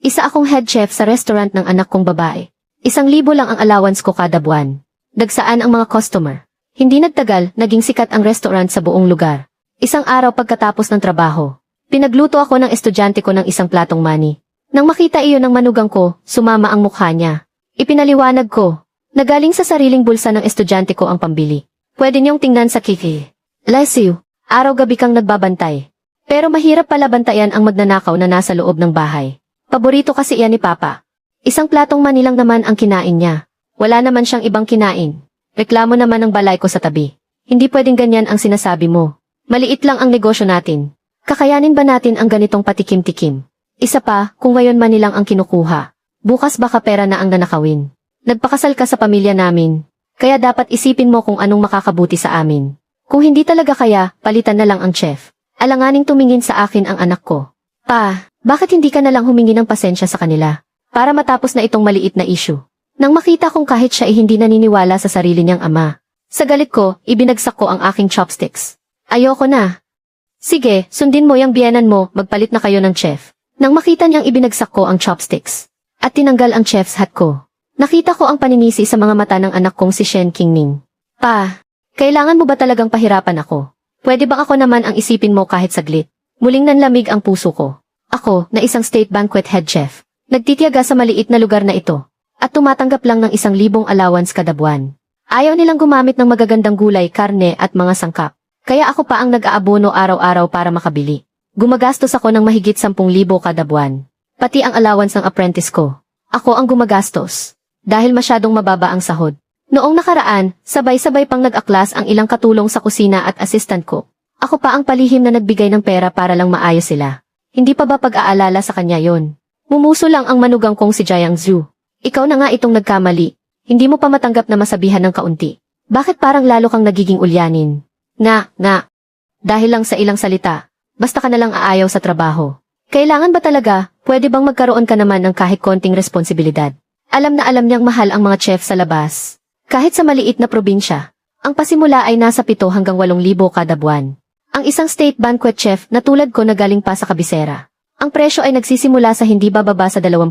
Isa akong head chef sa restaurant ng anak kong babae. 1,000 lang ang allowance ko kada buwan. Nagsaan ang mga customer. Hindi nagtagal, naging sikat ang restaurant sa buong lugar. Isang araw pagkatapos ng trabaho, pinagluto ako ng estudyante ko ng isang platong mani. Nang makita iyon ng manugang ko, sumama ang mukha niya. Ipinaliwanag ko, na galing sa sariling bulsa ng estudyante ko ang pambili. Pwede niyong tingnan sa kiki. Bless you. Araw-gabi kang nagbabantay. Pero mahirap pala bantayan ang magnanakaw na nasa loob ng bahay. Paborito kasi iyan ni Papa. Isang platong mani lang naman ang kinain niya. Wala naman siyang ibang kinain. Reklamo naman ng balay ko sa tabi. Hindi pwedeng ganyan ang sinasabi mo. Maliit lang ang negosyo natin. Kakayanin ba natin ang ganitong patikim-tikim? Isa pa, kung ngayon mani lang ang kinukuha. Bukas baka pera na ang nanakawin. Nagpakasal ka sa pamilya namin. Kaya dapat isipin mo kung anong makakabuti sa amin. Kung hindi talaga kaya, palitan na lang ang chef. Alanganing tumingin sa akin ang anak ko. Pa, bakit hindi ka na lang humingi ng pasensya sa kanila? Para matapos na itong maliit na issue. Nang makita kong kahit siya ay hindi naniniwala sa sarili niyang ama. Sa galit ko, ibinagsak ko ang aking chopsticks. Ayoko na. Sige, sundin mo yung biyenan mo, magpalit na kayo ng chef. Nang makita niyang ibinagsak ko ang chopsticks. At tinanggal ang chef's hat ko. Nakita ko ang paninisi sa mga mata ng anak kong si Shen Qingming. Pa, kailangan mo ba talagang pahirapan ako? Pwede bang ako naman ang isipin mo kahit saglit? Muling nanlamig ang puso ko. Ako, na isang state banquet head chef. Nagtitiyaga sa maliit na lugar na ito, at tumatanggap lang ng 1,000 allowance kada buwan. Ayaw nilang gumamit ng magagandang gulay, karne at mga sangkap. Kaya ako pa ang nag-aabono araw-araw para makabili. Gumagastos ako ng mahigit 10,000 kada buwan. Pati ang allowance ng apprentice ko. Ako ang gumagastos. Dahil masyadong mababa ang sahod. Noong nakaraan, sabay-sabay pang nag-aklas ang ilang katulong sa kusina at assistant ko. Ako pa ang palihim na nagbigay ng pera para lang maayos sila. Hindi pa ba pag-aalala sa kanya yon? Mumuso lang ang manugang kong si Jiang Zhu. Ikaw na nga itong nagkamali. Hindi mo pa matanggap na masabihan ng kaunti. Bakit parang lalo kang nagiging ulyanin? Nga. Dahil lang sa ilang salita, basta ka na lang aayaw sa trabaho. Kailangan ba talaga, pwede bang magkaroon ka naman ng kahit konting responsibilidad? Alam na alam niyang mahal ang mga chef sa labas. Kahit sa maliit na probinsya, ang pasimula ay nasa 7 hanggang 8,000 kada buwan. Ang isang state banquet chef na tulad ko na galing pa sa kabisera. Ang presyo ay nagsisimula sa hindi bababa sa 20,000.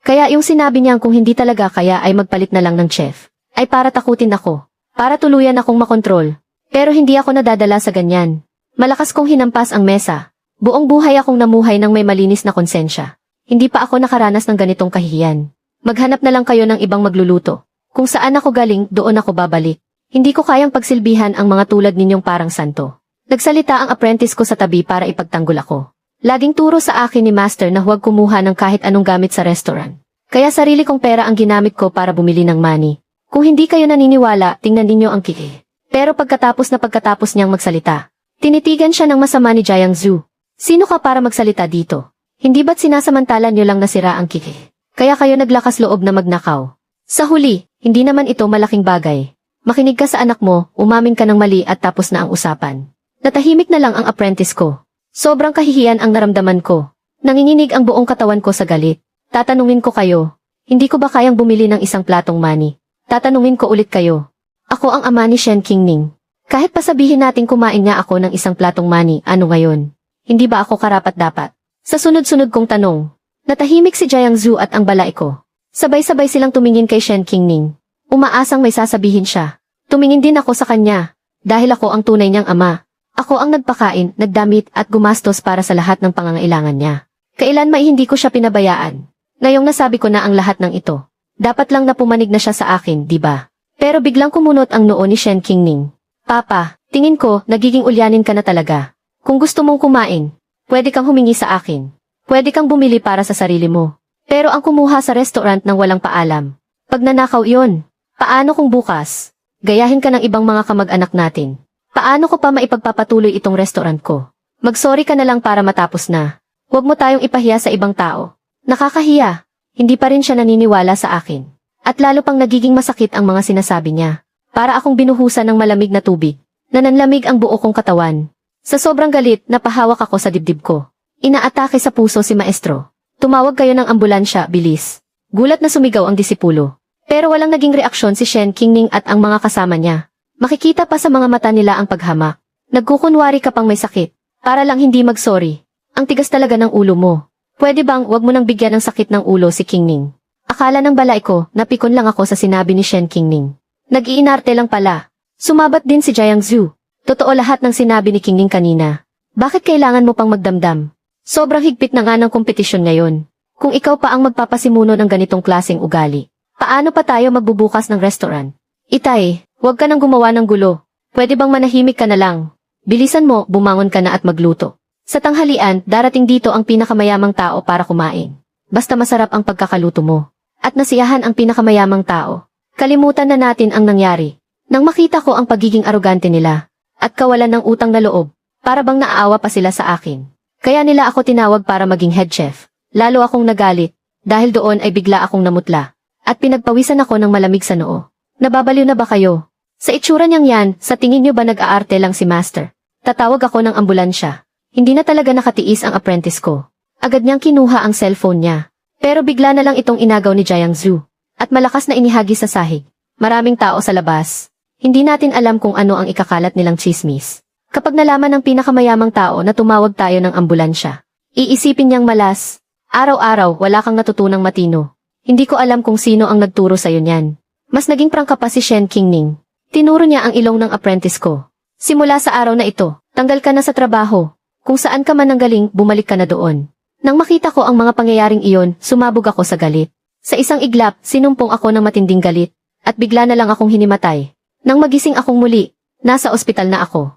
Kaya yung sinabi niyang kung hindi talaga kaya ay magpalit na lang ng chef, ay para takutin ako, para tuluyan akong makontrol. Pero hindi ako nadadala sa ganyan. Malakas kong hinampas ang mesa. Buong buhay akong namuhay ng may malinis na konsensya. Hindi pa ako nakaranas ng ganitong kahihiyan. Maghanap na lang kayo ng ibang magluluto. Kung saan ako galing, doon ako babalik. Hindi ko kayang pagsilbihan ang mga tulad ninyong parang santo. Nagsalita ang apprentice ko sa tabi para ipagtanggol ako. Laging turo sa akin ni Master na huwag kumuha ng kahit anong gamit sa restaurant. Kaya sarili kong pera ang ginamit ko para bumili ng money. Kung hindi kayo naniniwala, tingnan ninyo ang kiki. Pero pagkatapos niyang magsalita, tinitigan siya ng masama ni Jiang Zhu. Sino ka para magsalita dito? Hindi ba't sinasamantala niyo lang nasira ang kiki? Kaya kayo naglakas loob na magnakaw. Sa huli, hindi naman ito malaking bagay. Makinig ka sa anak mo, umamin ka ng mali at tapos na ang usapan. Natahimik na lang ang apprentice ko. Sobrang kahihiyan ang naramdaman ko. Nanginginig ang buong katawan ko sa galit. Tatanungin ko kayo, hindi ko ba kayang bumili ng isang platong mani? Tatanungin ko ulit kayo. Ako ang ama ni Shen Qingming. Kahit pa sabihin natin kumain nga ako ng isang platong mani, ano ngayon? Hindi ba ako karapat-dapat? Sa sunod-sunod kong tanong, natahimik si Jiang Zhu at ang balay ko. Sabay-sabay silang tumingin kay Shen Qingming. Umaasang may sasabihin siya. Tumingin din ako sa kanya, dahil ako ang tunay niyang ama. Ako ang nagpakain, nagdamit at gumastos para sa lahat ng pangangailangan niya. Kailan may hindi ko siya pinabayaan. Ngayong nasabi ko na ang lahat ng ito. Dapat lang na pumanig na siya sa akin, di ba? Pero biglang kumunot ang noo ni Shen Qingming. Papa, tingin ko, nagiging ulyanin ka na talaga. Kung gusto mong kumain, pwede kang humingi sa akin. Pwede kang bumili para sa sarili mo. Pero ang kumuha sa restaurant ng walang paalam. Pag nanakaw yon, paano kung bukas? Gayahin ka ng ibang mga kamag-anak natin. Paano ko pa maipagpapatuloy itong restaurant ko? Mag-sorry ka na lang para matapos na. Huwag mo tayong ipahiya sa ibang tao. Nakakahiya. Hindi pa rin siya naniniwala sa akin. At lalo pang nagiging masakit ang mga sinasabi niya. Para akong binuhusan ng malamig na tubig. Nananlamig ang buo kong katawan. Sa sobrang galit, napahawak ako sa dibdib ko. Inaatake sa puso si Maestro. Tumawag kayo ng ambulansya, bilis. Gulat na sumigaw ang disipulo. Pero walang naging reaksyon si Shen Qingming at ang mga kasama niya. Makikita pa sa mga mata nila ang paghamak. Nagkukunwari ka pang may sakit. Para lang hindi mag-sorry. Ang tigas talaga ng ulo mo. Pwede bang wag mo nang bigyan ng sakit ng ulo si Kingning? Akala ng balay ko, napikon lang ako sa sinabi ni Shen Kingning. Nag-iinarte lang pala. Sumabat din si Jiang Zhu. Totoo lahat ng sinabi ni Kingning kanina. Bakit kailangan mo pang magdamdam? Sobrang higpit na nga ng kompetisyon ngayon. Kung ikaw pa ang magpapasimuno ng ganitong klaseng ugali, paano pa tayo magbubukas ng restaurant? Itay, huwag ka nang gumawa ng gulo. Pwede bang manahimik ka na lang? Bilisan mo, bumangon ka na at magluto. Sa tanghalian, darating dito ang pinakamayamang tao para kumain. Basta masarap ang pagkakaluto mo. At nasiyahan ang pinakamayamang tao. Kalimutan na natin ang nangyari. Nang makita ko ang pagiging arogante nila, at kawalan ng utang na loob, para bang naaawa pa sila sa akin. Kaya nila ako tinawag para maging head chef. Lalo akong nagalit, dahil doon ay bigla akong namutla. At pinagpawisan ako ng malamig sa noo. Nababaliw na ba kayo? Sa itsura niyang yan, sa tingin niyo ba nag-aarte lang si Master? Tatawag ako ng ambulansya. Hindi na talaga nakatiis ang apprentice ko. Agad niyang kinuha ang cellphone niya. Pero bigla na lang itong inagaw ni Jiang Zhu. At malakas na inihagi sa sahig. Maraming tao sa labas. Hindi natin alam kung ano ang ikakalat nilang chismis. Kapag nalaman ng pinakamayamang tao na tumawag tayo ng ambulansya, iisipin niyang malas. Araw-araw wala kang natutunang matino. Hindi ko alam kung sino ang nagturo sa'yo niyan. Mas naging prangka pa si Shen Kingning. Tinuro niya ang ilong ng apprentice ko. Simula sa araw na ito, tanggal ka na sa trabaho. Kung saan ka man nanggaling, bumalik ka na doon. Nang makita ko ang mga pangyayaring iyon, sumabog ako sa galit. Sa isang iglap, sinumpong ako ng matinding galit, at bigla na lang akong hinimatay. Nang magising akong muli, nasa ospital na ako.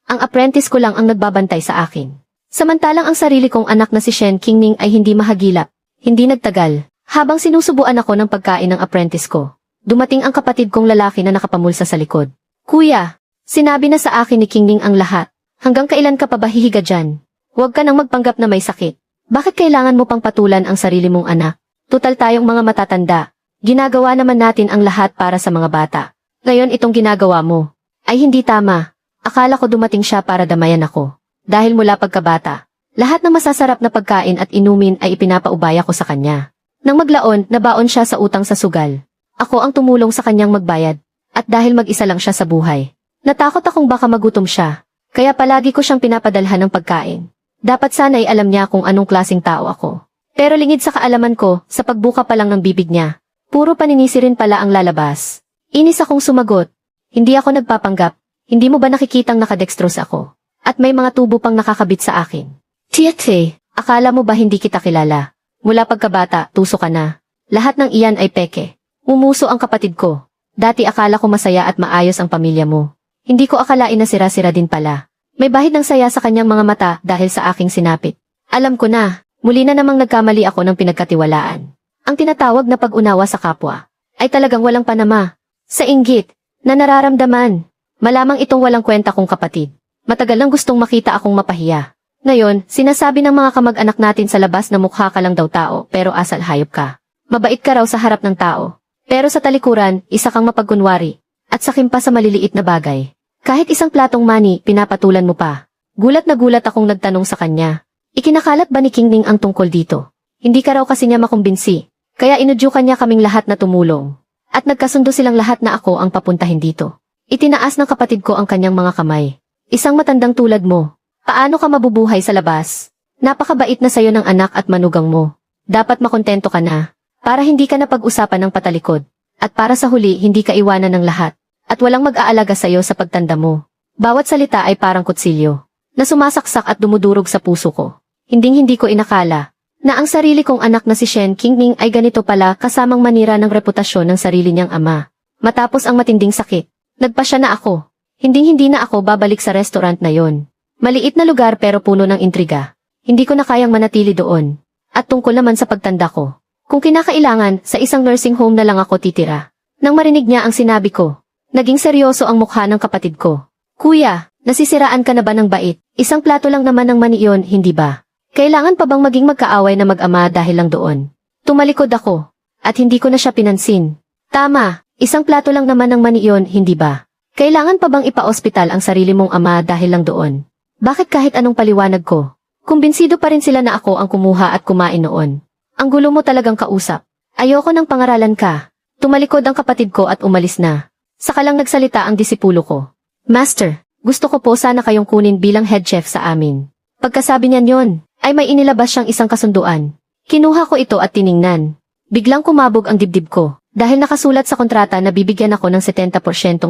Ang apprentice ko lang ang nagbabantay sa akin. Samantalang ang sarili kong anak na si Shen Kingning ay hindi mahagilap. Hindi nagtagal. Habang sinusubuan ako ng pagkain ng apprentice ko, dumating ang kapatid kong lalaki na nakapamulsa sa likod. Kuya, sinabi na sa akin ni Kingning ang lahat. Hanggang kailan ka pa ba hihiga dyan? Huwag ka nang magpanggap na may sakit. Bakit kailangan mo pang patulan ang sarili mong anak? Tutal tayong mga matatanda. Ginagawa naman natin ang lahat para sa mga bata. Ngayon itong ginagawa mo ay hindi tama. Akala ko dumating siya para damayan ako. Dahil mula pagkabata, lahat ng masasarap na pagkain at inumin ay ipinapaubaya ko sa kanya. Nang maglaon, nabaon siya sa utang sa sugal. Ako ang tumulong sa kanyang magbayad. At dahil mag-isa lang siya sa buhay, natakot akong baka magutom siya. Kaya palagi ko siyang pinapadalhan ng pagkain. Dapat sana'y alam niya kung anong klaseng tao ako. Pero lingid sa kaalaman ko, sa pagbuka pa lang ng bibig niya, puro paninisi rin pala ang lalabas. Inis akong sumagot. Hindi ako nagpapanggap. Hindi mo ba nakikitang nakadextrose ako? At may mga tubo pang nakakabit sa akin. Tiate, akala mo ba hindi kita kilala? Mula pagkabata, tuso ka na. Lahat ng iyan ay peke. Umuso ang kapatid ko. Dati akala ko masaya at maayos ang pamilya mo. Hindi ko akalain na sira-sira din pala. May bahid ng saya sa kanyang mga mata dahil sa aking sinapit. Alam ko na, muli na namang nagkamali ako ng pinagkatiwalaan. Ang tinatawag na pag-unawa sa kapwa ay talagang walang panama. Sa inggit, na nararamdaman. Malamang itong walang kwenta kong kapatid. Matagal nang gustong makita akong mapahiya. Ngayon, sinasabi ng mga kamag-anak natin sa labas na mukha ka lang daw tao pero asal hayop ka. Mabait ka raw sa harap ng tao. Pero sa talikuran, isa kang mapagkunwari. At sakim pa sa maliliit na bagay. Kahit isang platong mani, pinapatulan mo pa. Gulat na gulat akong nagtanong sa kanya. Ikinakalat ba ni Kingning ang tungkol dito? Hindi ka raw kasi niya makumbinsi. Kaya inudyukan niya kaming lahat na tumulong. At nagkasundo silang lahat na ako ang papuntahin dito. Itinaas ng kapatid ko ang kanyang mga kamay. Isang matandang tulad mo. Paano ka mabubuhay sa labas? Napakabait na sayo ng anak at manugang mo. Dapat makontento ka na. Para hindi ka na pag-usapan ng patalikod. At para sa huli hindi ka iwanan ng lahat. At walang mag-aalaga sa'yo sa pagtanda mo. Bawat salita ay parang kutsilyo, na sumasaksak at dumudurog sa puso ko. Hinding-hindi ko inakala, na ang sarili kong anak na si Shen Kingning ay ganito pala kasamang manira ng reputasyon ng sarili niyang ama. Matapos ang matinding sakit, nagpasya na ako. Hinding-hindi na ako babalik sa restaurant na yon. Maliit na lugar pero puno ng intriga. Hindi ko na kayang manatili doon. At tungkol naman sa pagtanda ko, kung kinakailangan, sa isang nursing home na lang ako titira. Nang marinig niya ang sinabi ko, naging seryoso ang mukha ng kapatid ko. Kuya, nasisiraan ka na ba ng bait? Isang plato lang naman ng mani iyon, hindi ba? Kailangan pa bang maging magkaaway na mag-ama dahil lang doon? Tumalikod ako, at hindi ko na siya pinansin. Tama, isang plato lang naman ng mani iyon, hindi ba? Kailangan pa bang ipa-ospital ang sarili mong ama dahil lang doon? Bakit kahit anong paliwanag ko? Kumbinsido pa rin sila na ako ang kumuha at kumain noon. Ang gulo mo talagang kausap. Ayoko ng pangaralan ka. Tumalikod ang kapatid ko at umalis na. Saka lang nagsalita ang disipulo ko. Master, gusto ko po sana kayong kunin bilang head chef sa amin. Pagkasabi niyan yon, ay may inilabas siyang isang kasunduan. Kinuha ko ito at tiningnan. Biglang kumabog ang dibdib ko, dahil nakasulat sa kontrata na bibigyan ako ng 70%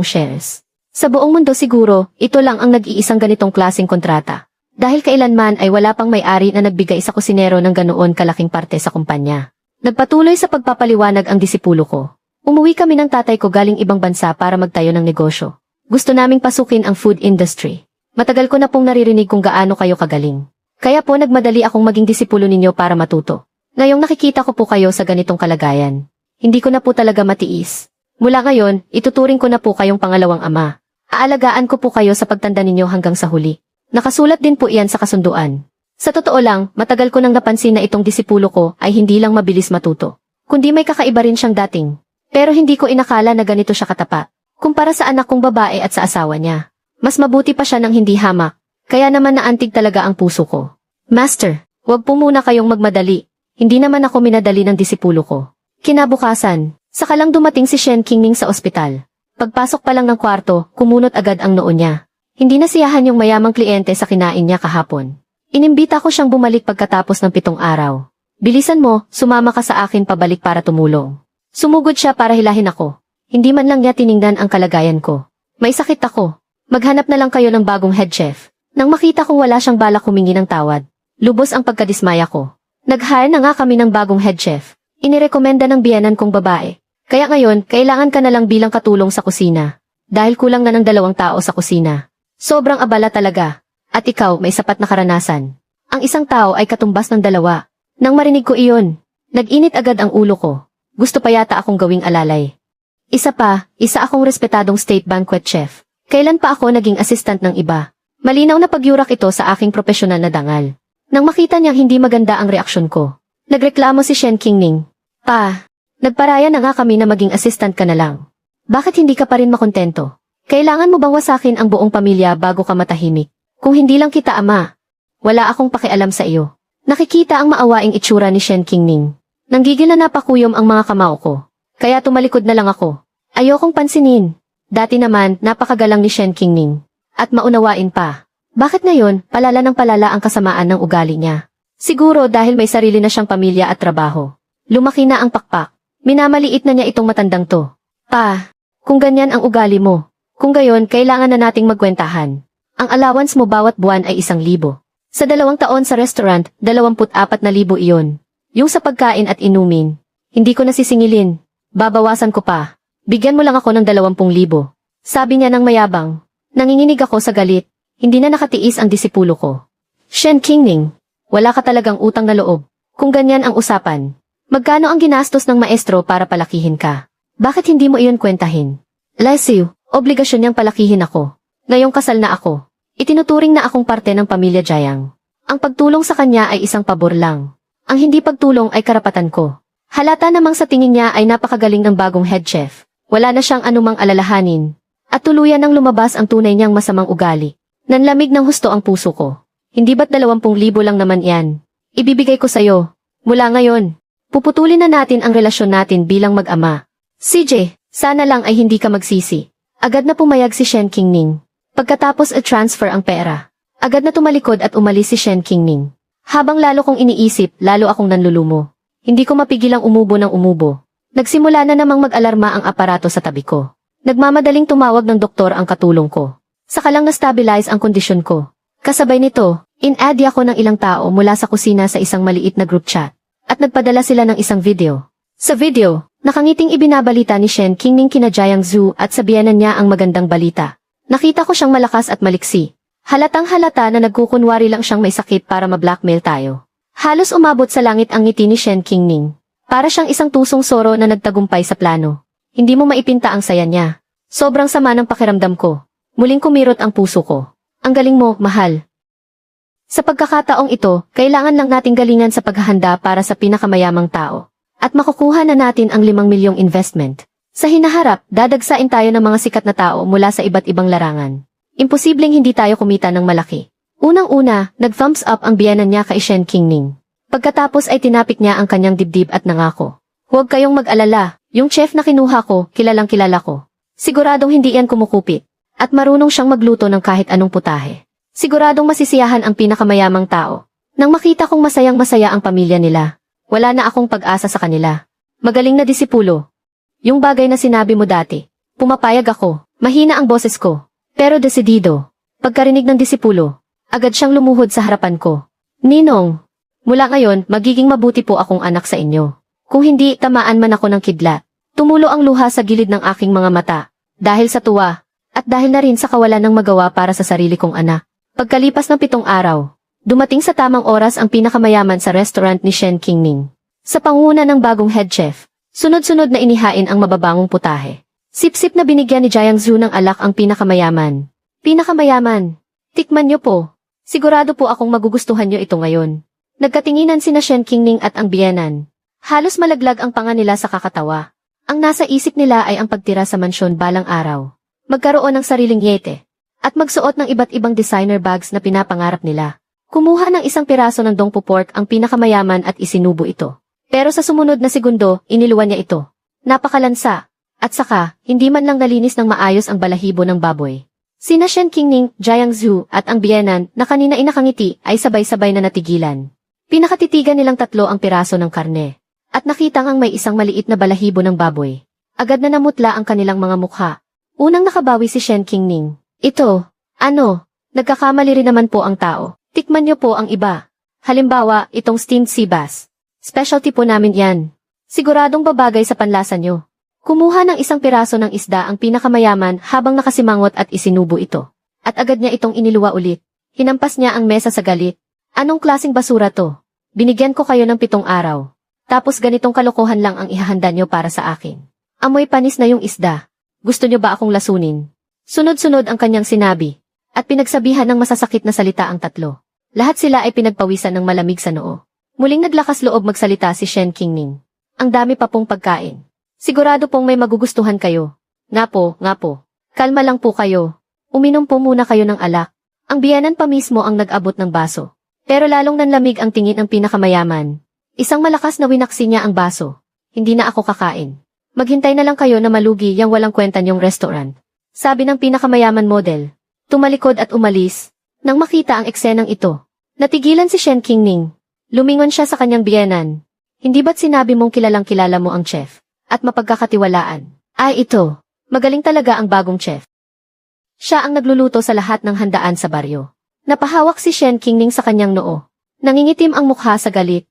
shares. Sa buong mundo siguro, ito lang ang nag-iisang ganitong klaseng kontrata. Dahil kailanman ay wala pang may-ari na nagbigay sa kusinero ng ganoon kalaking parte sa kumpanya. Nagpatuloy sa pagpapaliwanag ang disipulo ko. Umuwi kami ng tatay ko galing ibang bansa para magtayo ng negosyo. Gusto naming pasukin ang food industry. Matagal ko na pong naririnig kung gaano kayo kagaling. Kaya po nagmadali akong maging disipulo ninyo para matuto. Ngayong nakikita ko po kayo sa ganitong kalagayan, hindi ko na po talaga matiis. Mula ngayon, ituturing ko na po kayong pangalawang ama. Aalagaan ko po kayo sa pagtanda ninyo hanggang sa huli. Nakasulat din po iyan sa kasunduan. Sa totoo lang, matagal ko nang napansin na itong disipulo ko ay hindi lang mabilis matuto, kundi may kakaiba rin siyang dating. Pero hindi ko inakala na ganito siya katapat. Kumpara sa anak kong babae at sa asawa niya. Mas mabuti pa siya nang hindi hamak, kaya naman naantig talaga ang puso ko. Master, huwag po muna kayong magmadali. Hindi naman ako minadali ng disipulo ko. Kinabukasan, saka lang dumating si Shen Qingning sa ospital. Pagpasok pa lang ng kwarto, kumunot agad ang noo niya. Hindi nasiyahan yung mayamang kliyente sa kinain niya kahapon. Inimbita ko siyang bumalik pagkatapos ng 7 araw. Bilisan mo, sumama ka sa akin pabalik para tumulong. Sumugod siya para hilahin ako. Hindi man lang niya tiningnan ang kalagayan ko. May sakit ako. Maghanap na lang kayo ng bagong head chef. Nang makita kong wala siyang balak humingi ng tawad, lubos ang pagkadismaya ko. Nag-hire na nga kami ng bagong head chef. Inirekomenda ng biyanan kong babae. Kaya ngayon, kailangan ka na lang bilang katulong sa kusina. Dahil kulang na ng 2 tao sa kusina. Sobrang abala talaga. At ikaw, may sapat na karanasan. Ang isang tao ay katumbas ng 2. Nang marinig ko iyon, nag-init agad ang ulo ko. Gusto pa yata akong gawing alalay. Isa akong respetadong state banquet chef. Kailan pa ako naging assistant ng iba? Malinaw na pagyurak ito sa aking profesional na dangal. Nang makita niyang hindi maganda ang reaksyon ko, nagreklamo si Shen Qingning. Pa, nagparaya na nga kami na maging assistant ka na lang. Bakit hindi ka pa rin makontento? Kailangan mo bang wasakin ang buong pamilya bago ka matahimik? Kung hindi lang kita ama, wala akong pakialam sa iyo. Nakikita ang maawaing itsura ni Shen Qingning. Nanggigil na napakuyom ang mga kamao ko. Kaya tumalikod na lang ako. Ayokong pansinin. Dati naman, napakagalang ni Shen Qingning. At maunawain pa. Bakit ngayon, palala ng palala ang kasamaan ng ugali niya? Siguro dahil may sarili na siyang pamilya at trabaho. Lumaki na ang pakpak. Minamaliit na niya itong matandang to. Pa, kung ganyan ang ugali mo, kung gayon kailangan na nating magkwentahan. Ang allowance mo bawat buwan ay 1,000. Sa 2 taon sa restaurant, 24,000 iyon. Yung sa pagkain at inumin. Hindi ko nasisingilin. Babawasan ko pa. Bigyan mo lang ako ng 20,000. Sabi niya ng mayabang. Nanginginig ako sa galit. Hindi na nakatiis ang disipulo ko. Shen Qingning, wala ka talagang utang na loob. Kung ganyan ang usapan, magkano ang ginastos ng maestro para palakihin ka? Bakit hindi mo iyon kwentahin? Lesiu, obligasyon niyang palakihin ako. Ngayong kasal na ako, itinuturing na akong parte ng pamilya Jiang. Ang pagtulong sa kanya ay isang pabor lang. Ang hindi pagtulong ay karapatan ko. Halata namang sa tingin niya ay napakagaling ng bagong head chef. Wala na siyang anumang alalahanin. At tuluyan nang lumabas ang tunay niyang masamang ugali. Nanlamig ng husto ang puso ko. Hindi ba't 20,000 lang naman yan? Ibibigay ko sa'yo. Mula ngayon, puputulin na natin ang relasyon natin bilang mag-ama. CJ, sana lang ay hindi ka magsisi. Agad na pumayag si Shen Qingning. Pagkatapos i-transfer ang pera, agad na tumalikod at umalis si Shen Qingning. Habang lalo kong iniisip, lalo akong nanlulumo. Hindi ko mapigilang umubo ng umubo. Nagsimula na namang mag-alarma ang aparato sa tabi ko. Nagmamadaling tumawag ng doktor ang katulong ko. Saka lang na-stabilize ang kondisyon ko. Kasabay nito, in-add ako ng ilang tao mula sa kusina sa isang maliit na group chat. At nagpadala sila ng isang video. Sa video, nakangiting ibinabalita ni Shen Qingning kina Jiang Zhu at sabihanan niya ang magandang balita. Nakita ko siyang malakas at maliksi. Halatang halata na nagkukunwari lang siyang may sakit para ma-blackmail tayo. Halos umabot sa langit ang ngiti ni Shen Qingning. Para siyang isang tusong soro na nagtagumpay sa plano. Hindi mo maipinta ang saya niya. Sobrang sama ng pakiramdam ko. Muling kumirot ang puso ko. Ang galing mo, mahal. Sa pagkakataong ito, kailangan lang nating galingan sa paghahanda para sa pinakamayamang tao. At makukuha na natin ang 5 milyong investment. Sa hinaharap, dadagsain tayo ng mga sikat na tao mula sa iba't ibang larangan. Imposibleng hindi tayo kumita ng malaki. Unang-una, nag-thumbs up ang biyanan niya kay Shen Qingning. Pagkatapos ay tinapik niya ang kanyang dibdib at nangako. Huwag kayong mag-alala, yung chef na kinuha ko, kilalang kilala ko. Siguradong hindi yan kumukupit. At marunong siyang magluto ng kahit anong putahe. Siguradong masisiyahan ang pinakamayamang tao. Nang makita kong masayang-masaya ang pamilya nila, wala na akong pag-asa sa kanila. Magaling na disipulo. Yung bagay na sinabi mo dati, pumapayag ako, mahina ang boses ko, pero desidido. Pagkarinig ng disipulo, agad siyang lumuhod sa harapan ko. Ninong, mula ngayon, magiging mabuti po akong anak sa inyo. Kung hindi, tamaan man ako ng kidlat. Tumulo ang luha sa gilid ng aking mga mata, dahil sa tuwa, at dahil na rin sa kawalan ng magawa para sa sarili kong anak. Pagkalipas ng 7 araw, dumating sa tamang oras ang pinakamayaman sa restaurant ni Shen Qingning. Sa pangunguna ng bagong head chef, sunod-sunod na inihain ang mababangong putahe. Sip-sip na binigyan ni Jiang Zhu ng alak ang pinakamayaman. Pinakamayaman, tikman niyo po. Sigurado po akong magugustuhan niyo ito ngayon. Nagkatinginan sina Shen Qingning at ang biyenan. Halos malaglag ang panga nila sa kakatawa. Ang nasa isip nila ay ang pagtira sa mansyon balang araw, magkaroon ng sariling yete, at magsuot ng iba't ibang designer bags na pinapangarap nila. Kumuha ng 1 piraso ng dongpo pork ang pinakamayaman at isinubo ito. Pero sa sumunod na segundo, iniluwan niya ito. Napakalansa, at saka, hindi man lang nalinis ng maayos ang balahibo ng baboy. Sina Shen Qingning, Jiang Zhu at ang biyenan na kanina inakangiti ay sabay-sabay na natigilan. Pinakatitigan nilang 3 ang piraso ng karne. At nakita ngang may isang maliit na balahibo ng baboy. Agad na namutla ang kanilang mga mukha. Unang nakabawi si Shen Qingning. Ito, nagkakamali rin naman po ang tao. Tikman niyo po ang iba. Halimbawa, itong steamed sea bass. Specialty po namin yan. Siguradong babagay sa panlasa niyo. Kumuha ng 1 piraso ng isda ang pinakamayaman habang nakasimangot at isinubo ito. At agad niya itong iniluwa ulit. Hinampas niya ang mesa sa galit. Anong klaseng basura to? Binigyan ko kayo ng 7 araw. Tapos ganitong kalokohan lang ang ihahanda niyo para sa akin. Amoy panis na yung isda. Gusto niyo ba akong lasunin? Sunod-sunod ang kanyang sinabi. At pinagsabihan ng masasakit na salita ang 3. Lahat sila ay pinagpawisan ng malamig sa noo. Muling naglakas loob magsalita si Shen Qingning. Ang dami pa pong pagkain. Sigurado pong may magugustuhan kayo. Nga po. Kalma lang po kayo. Uminom po muna kayo ng alak. Ang biyanan pa mismo ang nag-abot ng baso. Pero lalong nanlamig ang tingin ng pinakamayaman. Isang malakas na winaksi niya ang baso. Hindi na ako kakain. Maghintay na lang kayo na malugi yang walang kwenta niyong restaurant. Sabi ng pinakamayaman model. Tumalikod at umalis. Nang makita ang eksenang ito, natigilan si Shen Qingning. Lumingon siya sa kanyang biyenan. Hindi ba't sinabi mong kilalang kilala mo ang chef? At mapagkakatiwalaan? Ay ito, magaling talaga ang bagong chef. Siya ang nagluluto sa lahat ng handaan sa baryo. Napahawak si Shen Qingning sa kanyang noo. Nangingitim ang mukha sa galit.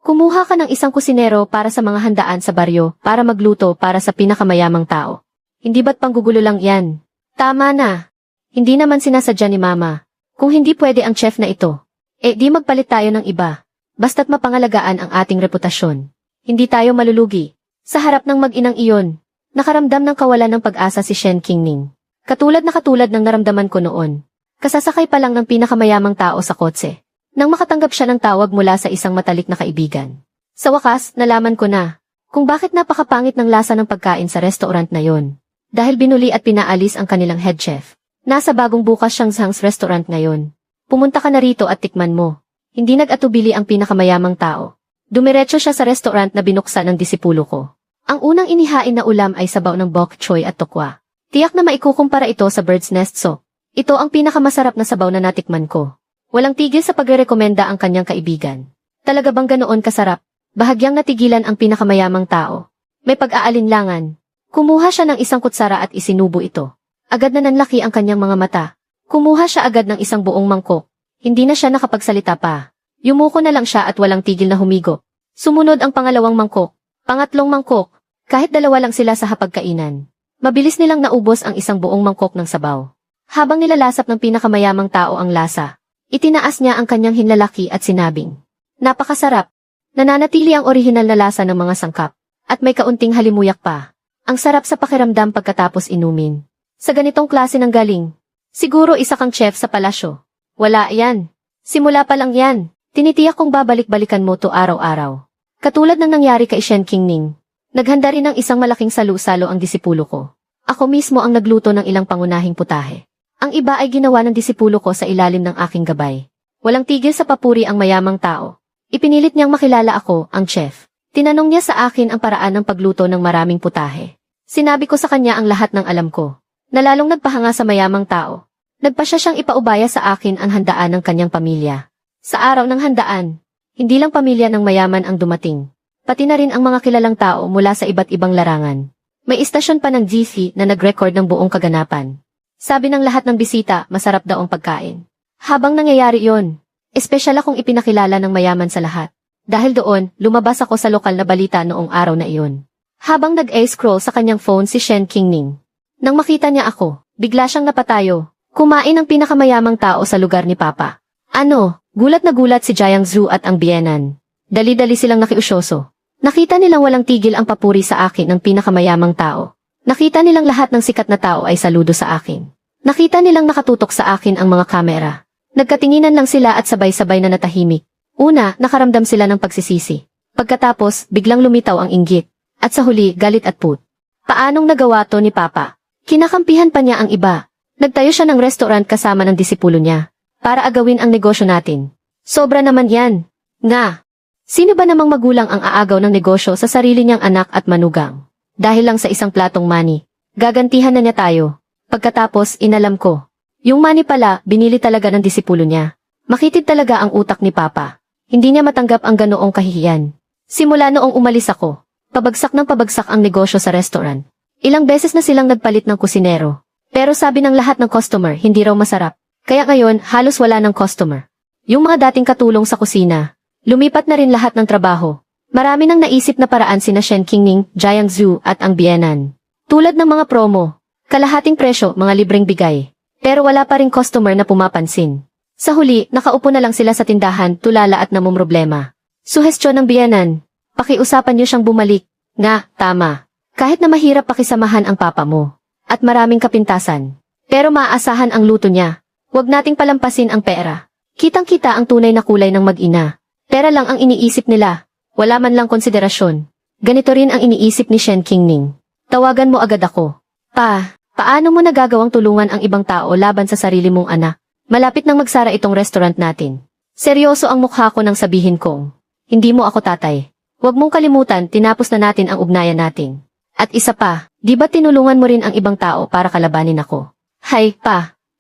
Kumuha ka ng 1 kusinero para sa mga handaan sa baryo para magluto para sa pinakamayamang tao. Hindi ba't panggugulo lang yan? Tama na. Hindi naman sinasadya ni Mama. Kung hindi pwede ang chef na ito, di magpalit tayo ng iba. Basta't mapangalagaan ang ating reputasyon. Hindi tayo malulugi. Sa harap ng mag-inang iyon, nakaramdam ng kawalan ng pag-asa si Shen Qingning. Katulad ng naramdaman ko noon. Kasasakay pa lang ng pinakamayamang tao sa kotse. Nang makatanggap siya ng tawag mula sa isang matalik na kaibigan. Sa wakas, nalaman ko na kung bakit napakapangit ng lasa ng pagkain sa restaurant na yon. Dahil binuli at pinaalis ang kanilang head chef. Nasa bagong bukas siyang Zhang's restaurant ngayon. Pumunta ka na rito at tikman mo. Hindi nag-atubili ang pinakamayamang tao. Dumiretso siya sa restaurant na binuksan ng disipulo ko. Ang unang inihain na ulam ay sabaw ng bok choy at tokwa. Tiyak na maikukumpara ito sa bird's nest soup. Ito ang pinakamasarap na sabaw na natikman ko. Walang tigil sa pagrerekomenda ang kanyang kaibigan. Talaga bang ganoon kasarap? Bahagyang natigilan ang pinakamayamang tao. May pag-aalinlangan. Kumuha siya ng 1 kutsara at isinubo ito. Agad na nanlaki ang kanyang mga mata. Kumuha siya agad ng 1 buong mangkok. Hindi na siya nakapagsalita pa. Yumuko na lang siya at walang tigil na humigo. Sumunod ang 2 mangkok. 3 mangkok. Kahit 2 lang sila sa hapagkainan. Mabilis nilang naubos ang 1 buong mangkok ng sabaw. Habang nilalasap ng pinakamayamang tao ang lasa, itinaas niya ang kanyang hinlalaki at sinabing, napakasarap. Nananatili ang orihinal na lasa ng mga sangkap. At may kaunting halimuyak pa. Ang sarap sa pakiramdam pagkatapos inumin. Sa ganitong klase ng galing. Siguro isa kang chef sa palasyo. Wala yan. Simula pa lang yan. Tinitiyak kong babalik-balikan mo to araw-araw. Katulad ng nangyari kay Shen Qingning. Naghanda rin ng 1 malaking salu-salo ang disipulo ko. Ako mismo ang nagluto ng ilang pangunahing putahe. Ang iba ay ginawa ng disipulo ko sa ilalim ng aking gabay. Walang tigil sa papuri ang mayamang tao. Ipinilit niyang makilala ako, ang chef. Tinanong niya sa akin ang paraan ng pagluto ng maraming putahe. Sinabi ko sa kanya ang lahat ng alam ko. Nalalong nagpahanga sa mayamang tao. Nagpasya siyang ipaubaya sa akin ang handaan ng kanyang pamilya. Sa araw ng handaan, hindi lang pamilya ng mayaman ang dumating, pati na rin ang mga kilalang tao mula sa iba't ibang larangan. May istasyon pa ng GC na nag-record ng buong kaganapan. Sabi ng lahat ng bisita, masarap daw ang pagkain. Habang nangyayari yon, espesyal akong ipinakilala ng mayaman sa lahat. Dahil doon, lumabas ako sa lokal na balita noong araw na iyon. Habang nag-scroll sa kanyang phone si Shen Qingning. Nang makita niya ako, bigla siyang napatayo. Kumain ang pinakamayamang tao sa lugar ni Papa. Ano, gulat na gulat si Jiang Zhu at ang biyenan. Dali-dali silang nakiusyoso. Nakita nilang walang tigil ang papuri sa akin ng pinakamayamang tao. Nakita nilang lahat ng sikat na tao ay saludo sa akin. Nakita nilang nakatutok sa akin ang mga kamera. Nagkatinginan lang sila at sabay-sabay na natahimik. Una, nakaramdam sila ng pagsisisi. Pagkatapos, biglang lumitaw ang inggit. At sa huli, galit at put. Paanong nagawa to ni Papa? Kinakampihan pa niya ang iba. Nagtayo siya ng restaurant kasama ng disipulo niya. Para agawin ang negosyo natin. Sobra naman yan. Nga. Sino ba namang magulang ang aagaw ng negosyo sa sarili niyang anak at manugang? Dahil lang sa isang platong money. Gagantihan na niya tayo. Pagkatapos, inalam ko. Yung money pala, binili talaga ng disipulo niya. Makitid talaga ang utak ni Papa. Hindi niya matanggap ang ganoong kahihiyan. Simula noong umalis ako, pabagsak ng pabagsak ang negosyo sa restaurant. Ilang beses na silang nagpalit ng kusinero. Pero sabi ng lahat ng customer, hindi raw masarap. Kaya ngayon, halos wala ng customer. Yung mga dating katulong sa kusina, lumipat na rin lahat ng trabaho. Marami nang naisip na paraan sina Shen Qingning, Jiang Zhu at ang biyenan. Tulad ng mga promo, kalahating presyo, mga libreng bigay. Pero wala pa ring customer na pumapansin. Sa huli, nakaupo na lang sila sa tindahan, tulala at namumroblema. Suhestyon ng biyenan, pakiusapan niyo siyang bumalik. Nga, tama. Kahit na mahirap pakisamahan ang papa mo. At maraming kapintasan. Pero maaasahan ang luto niya. Huwag nating palampasin ang pera. Kitang-kita ang tunay na kulay ng mag-ina. Pera lang ang iniisip nila. Wala man lang konsiderasyon. Ganito rin ang iniisip ni Shen Qingning. Tawagan mo agad ako. Paano mo nagagawang tulungan ang ibang tao laban sa sarili mong anak? Malapit nang magsara itong restaurant natin. Seryoso ang mukha ko nang sabihin kong, hindi mo ako tatay. Huwag mong kalimutan, tinapos na natin ang ugnayan natin. At isa pa, di ba tinulungan mo rin ang ibang tao para kalabanin ako? Hay,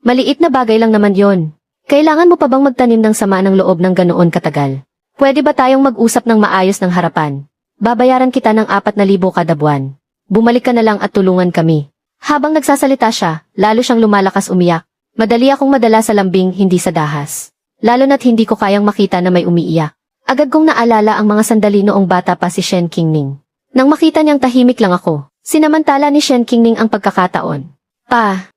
maliit na bagay lang naman yon. Kailangan mo pa bang magtanim ng sama ng loob ng ganoon katagal? Pwede ba tayong mag-usap ng maayos ng harapan? Babayaran kita ng 4,000 kada buwan. Bumalik ka na lang at tulungan kami. Habang nagsasalita siya, lalo siyang lumalakas umiyak. Madali akong madala sa lambing, hindi sa dahas. Lalo na't hindi ko kayang makita na may umiiyak. Agad kong naalala ang mga sandali noong bata pa si Shen Qingning. Nang makita niyang tahimik lang ako, sinamantala ni Shen Qingning ang pagkakataon.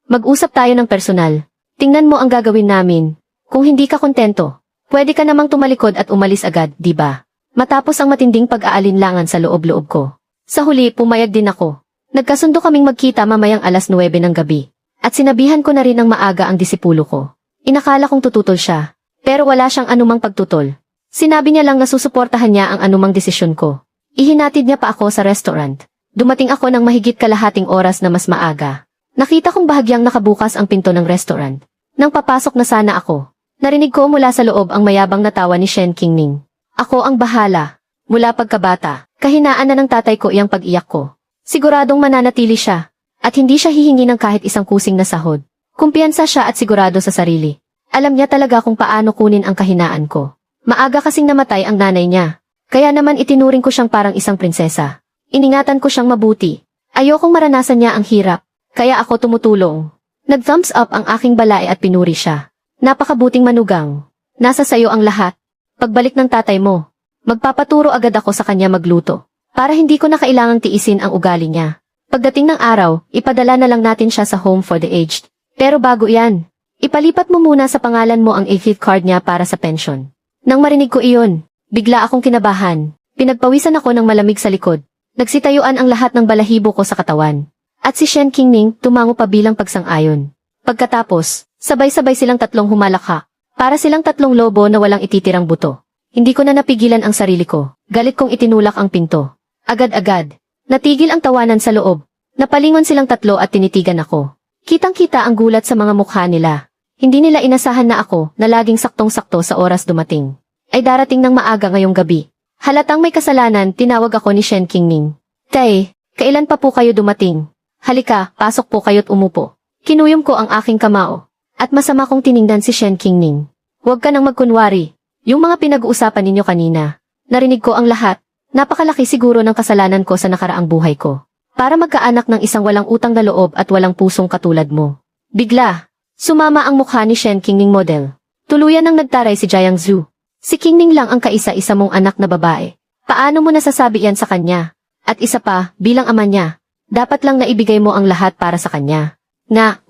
Mag-usap tayo ng personal. Tingnan mo ang gagawin namin. Kung hindi ka kontento, pwede ka namang tumalikod at umalis agad, di ba? Matapos ang matinding pag-aalinlangan sa loob-loob ko. Sa huli, pumayag din ako. Nagkasundo kaming magkita mamayang 9:00 ng gabi. At sinabihan ko na rin ng maaga ang disipulo ko. Inakala kong tututol siya. Pero wala siyang anumang pagtutol. Sinabi niya lang na susuportahan niya ang anumang desisyon ko. Ihinatid niya pa ako sa restaurant. Dumating ako ng mahigit kalahating oras na mas maaga. Nakita kong bahagyang nakabukas ang pinto ng restaurant. Nang papasok na sana ako, narinig ko mula sa loob ang mayabang na tawa ni Shen Qingning. Ako ang bahala. Mula pagkabata, kahinaan na ng tatay ko iyang pag-iyak ko. Siguradong mananatili siya. At hindi siya hihingi ng kahit isang kusing na sahod. Kumpiyansa siya at sigurado sa sarili. Alam niya talaga kung paano kunin ang kahinaan ko. Maaga kasing namatay ang nanay niya. Kaya naman itinuring ko siyang parang isang prinsesa. Iningatan ko siyang mabuti. Ayokong maranasan niya ang hirap. Kaya ako tumutulong. Nag-thumbs up ang aking balay at pinuri siya. Napakabuting manugang. Nasa sayo ang lahat. Pagbalik ng tatay mo, magpapaturo agad ako sa kanya magluto. Para hindi ko na kailangang tiisin ang ugali niya. Pagdating ng araw, ipadala na lang natin siya sa home for the aged. Pero bago yan, ipalipat mo muna sa pangalan mo ang AFID card niya para sa pension. Nang marinig ko iyon, bigla akong kinabahan. Pinagpawisan ako ng malamig sa likod. Nagsitayuan ang lahat ng balahibo ko sa katawan. At si Shen Qingning tumango pa bilang pagsang-ayon. Pagkatapos, sabay-sabay silang tatlong humalakha. Para silang tatlong lobo na walang ititirang buto. Hindi ko na napigilan ang sarili ko. Galit kong itinulak ang pinto. Agad-agad. Natigil ang tawanan sa loob. Napalingon silang tatlo at tinitigan ako. Kitang-kita ang gulat sa mga mukha nila. Hindi nila inasahan na ako, na laging saktong-sakto sa oras dumating, ay darating ng maaga ngayong gabi. Halatang may kasalanan, tinawag ako ni Shen Qingning. Tay, kailan pa po kayo dumating? Halika, pasok po kayo't umupo. Kinuyom ko ang aking kamao. At masama kong tiningnan si Shen Qingning. Huwag ka nang magkunwari. Yung mga pinag-uusapan ninyo kanina, narinig ko ang lahat. Napakalaki siguro ng kasalanan ko sa nakaraang buhay ko. Para magkaanak ng isang walang utang na loob at walang pusong katulad mo. Bigla, sumama ang mukha ni Shen Qingning model. Tuluyan nang nagtaray si Jiang Zhu. Si Qingning lang ang kaisa-isa mong anak na babae. Paano mo nasasabi yan sa kanya? At isa pa, bilang ama niya, dapat lang naibigay mo ang lahat para sa kanya. Nga,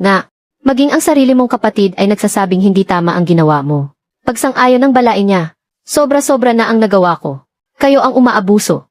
maging ang sarili mong kapatid ay nagsasabing hindi tama ang ginawa mo. Pagsang-ayon ng balai niya, sobra-sobra na ang nagawa ko. Kayo ang umaabuso.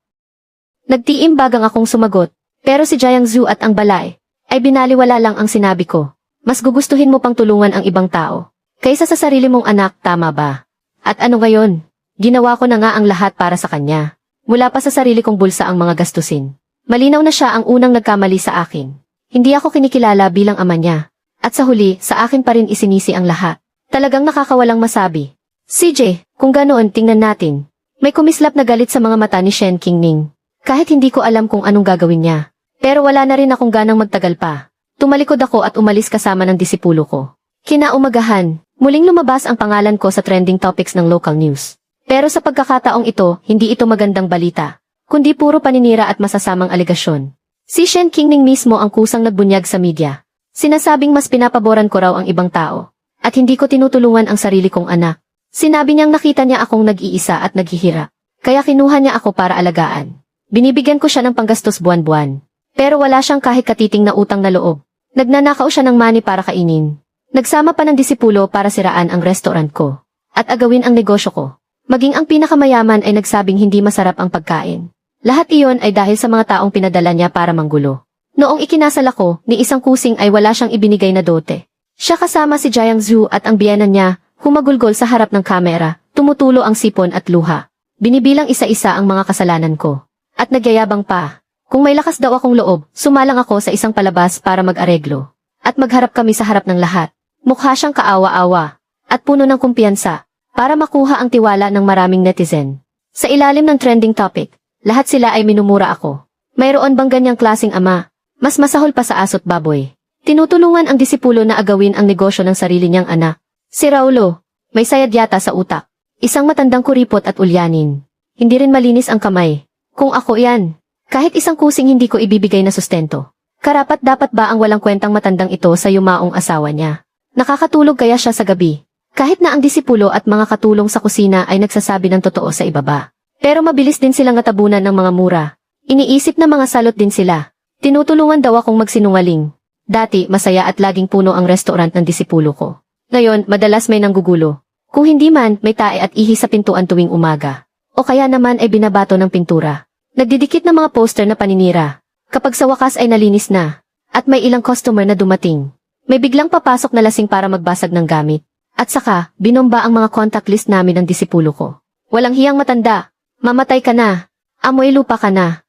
Nagtiimbagang akong sumagot, pero si Jiang Zhu at ang balay ay binaliwala lang ang sinabi ko. Mas gugustuhin mo pang tulungan ang ibang tao kaysa sa sarili mong anak, tama ba? At ano ngayon? Ginawa ko na nga ang lahat para sa kanya. Mula pa sa sarili kong bulsa ang mga gastusin. Malinaw na siya ang unang nagkamali sa akin. Hindi ako kinikilala bilang ama niya. At sa huli, sa akin pa rin isinisi ang lahat. Talagang nakakawalang masabi. CJ, kung ganoon tingnan natin. May kumislap na galit sa mga mata ni Shen Qingning. Kahit hindi ko alam kung anong gagawin niya. Pero wala na rin akong ganang magtagal pa. Tumalikod ako at umalis kasama ng disipulo ko. Kinaumagahan, muling lumabas ang pangalan ko sa trending topics ng local news. Pero sa pagkakataong ito, hindi ito magandang balita, kundi puro paninira at masasamang alegasyon. Si Shen Qingning mismo ang kusang nagbunyag sa media. Sinasabing mas pinapaboran ko raw ang ibang tao, at hindi ko tinutulungan ang sarili kong anak. Sinabi niyang nakita niya akong nag-iisa at naghihirap, kaya kinuha niya ako para alagaan. Binibigyan ko siya ng panggastos buwan-buwan. Pero wala siyang kahit katiting na utang na loob. Nagnanakaw siya ng money para kainin. Nagsama pa ng disipulo para siraan ang restaurant ko. At agawin ang negosyo ko. Maging ang pinakamayaman ay nagsabing hindi masarap ang pagkain. Lahat iyon ay dahil sa mga taong pinadala niya para manggulo. Noong ikinasal ako, ni isang kusing ay wala siyang ibinigay na dote. Siya kasama si Jiang Zhu at ang biyenan niya, humagulgol sa harap ng kamera, tumutulo ang sipon at luha. Binibilang isa-isa ang mga kasalanan ko. At nagyayabang pa. Kung may lakas daw akong loob, sumalang ako sa isang palabas para mag-areglo. At magharap kami sa harap ng lahat. Mukha siyang kaawa-awa. At puno ng kumpiyansa. Para makuha ang tiwala ng maraming netizen. Sa ilalim ng trending topic, lahat sila ay minumura ako. Mayroon bang ganyang klaseng ama? Mas masahol pa sa aso't baboy. Tinutulungan ang disipulo na agawin ang negosyo ng sarili niyang anak. Si Raulo, may sayad yata sa utak. Isang matandang kuripot at ulyanin. Hindi rin malinis ang kamay. Kung ako yan, kahit isang kusing hindi ko ibibigay na sustento. Karapat dapat ba ang walang kwentang matandang ito sa yumaong asawa niya? Nakakatulog kaya siya sa gabi? Kahit na ang disipulo at mga katulong sa kusina ay nagsasabi ng totoo sa ibaba. Pero mabilis din silang natabunan ng mga mura. Iniisip na mga salot din sila. Tinutulungan daw akong magsinungaling. Dati, masaya at laging puno ang restaurant ng disipulo ko. Ngayon, madalas may nanggugulo. Kung hindi man, may tae at ihi sa pintuan tuwing umaga. O kaya naman ay binabato ng pintura. Nagdidikit ng mga poster na paninira. Kapag sa wakas ay nalinis na, at may ilang customer na dumating, may biglang papasok na lasing para magbasag ng gamit. At saka, binomba ang mga contact list namin ng disipulo ko. Walang hiyang matanda. Mamatay ka na. Amoy lupa ka na.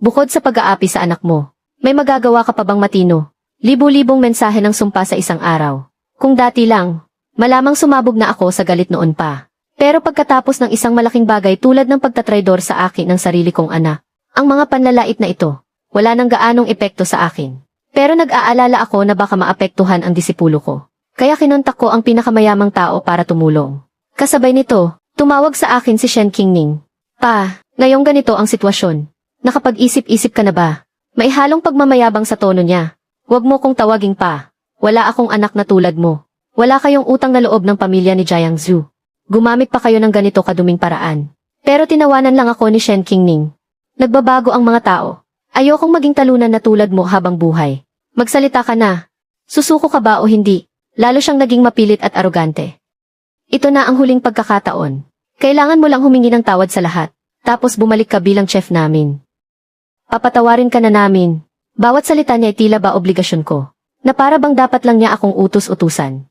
Bukod sa pag-aapi sa anak mo, may magagawa ka pa bang matino? Libo-libong mensahe ng sumpa sa isang araw. Kung dati lang, malamang sumabog na ako sa galit noon pa. Pero pagkatapos ng isang malaking bagay tulad ng pagtatraidor sa akin ng sarili kong anak, ang mga panlalait na ito, wala nang gaanong epekto sa akin. Pero nag-aalala ako na baka maapektuhan ang disipulo ko. Kaya kinontak ko ang pinakamayamang tao para tumulong. Kasabay nito, tumawag sa akin si Shen Qingning. Pa, ngayong ganito ang sitwasyon. Nakapag-isip-isip ka na ba? May halong pagmamayabang sa tono niya. Huwag mo kong tawaging pa. Wala akong anak na tulad mo. Wala kayong utang na loob ng pamilya ni Jiang Zhu. Gumamit pa kayo ng ganito kaduming paraan. Pero tinawanan lang ako ni Shen Qingning. Nagbabago ang mga tao. Ayokong maging talunan na tulad mo habang buhay. Magsalita ka na. Susuko ka ba o hindi? Lalo siyang naging mapilit at arogante. Ito na ang huling pagkakataon. Kailangan mo lang humingi ng tawad sa lahat. Tapos bumalik ka bilang chef namin. Papatawarin ka na namin. Bawat salita niya ay tila ba obligasyon ko. Na para bang dapat lang niya akong utus-utusan.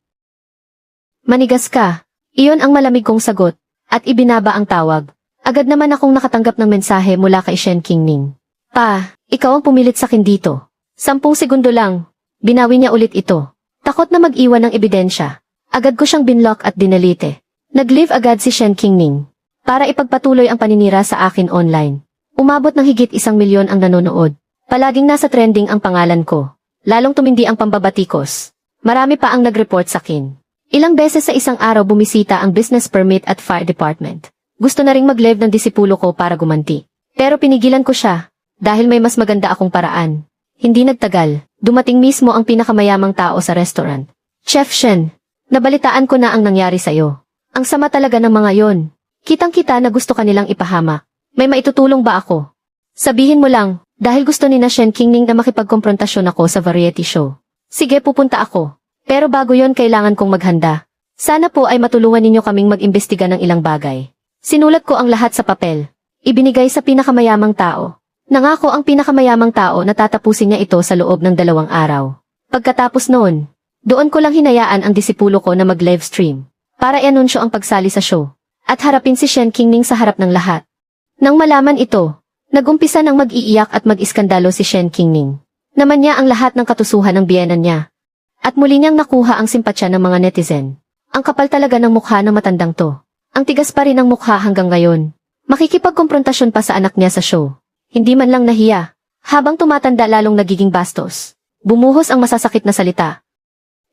Manigas ka. Iyon ang malamig kong sagot. At ibinaba ang tawag. Agad naman akong nakatanggap ng mensahe mula kay Shen Qingning. Pa, ikaw ang pumilit sa akin dito. 10 segundo lang. Binawi niya ulit ito. Takot na mag-iwan ng ebidensya. Agad ko siyang binlock at dinelete. Nag-leave agad si Shen Qingning. Para ipagpatuloy ang paninira sa akin online. Umabot ng higit 1 milyon ang nanonood. Palaging nasa trending ang pangalan ko. Lalong tumindi ang pambabatikos. Marami pa ang nag-report sa akin. Ilang beses sa isang araw bumisita ang business permit at fire department. Gusto na ring mag-leave ng disipulo ko para gumanti. Pero pinigilan ko siya, dahil may mas maganda akong paraan. Hindi nagtagal, dumating mismo ang pinakamayamang tao sa restaurant. Chef Shen, nabalitaan ko na ang nangyari sa'yo. Ang sama talaga ng mga yon. Kitang-kita na gusto kanilang ipahamak. May maitutulong ba ako? Sabihin mo lang, dahil gusto ni na Shen Qingning na makipagkomprontasyon ako sa variety show. Sige, pupunta ako. Pero bago yon kailangan kong maghanda. Sana po ay matulungan ninyo kaming mag-imbestiga ng ilang bagay. Sinulat ko ang lahat sa papel. Ibinigay sa pinakamayamang tao. Nangako ang pinakamayamang tao na tatapusin niya ito sa loob ng 2 araw. Pagkatapos noon, doon ko lang hinayaan ang disipulo ko na mag-live stream para i-anunsyo ang pagsali sa show at harapin si Shen Qingning sa harap ng lahat. Nang malaman ito, nagumpisa ng mag-iiyak at mag-iskandalo si Shen Qingning. Naman niya ang lahat ng katusuhan ng biyenan niya. At muli niyang nakuha ang simpatsya ng mga netizen. Ang kapal talaga ng mukha ng matandang to. Ang tigas pa rin ng mukha hanggang ngayon. Makikipagkomprontasyon pa sa anak niya sa show. Hindi man lang nahiya. Habang tumatanda lalong nagiging bastos. Bumuhos ang masasakit na salita.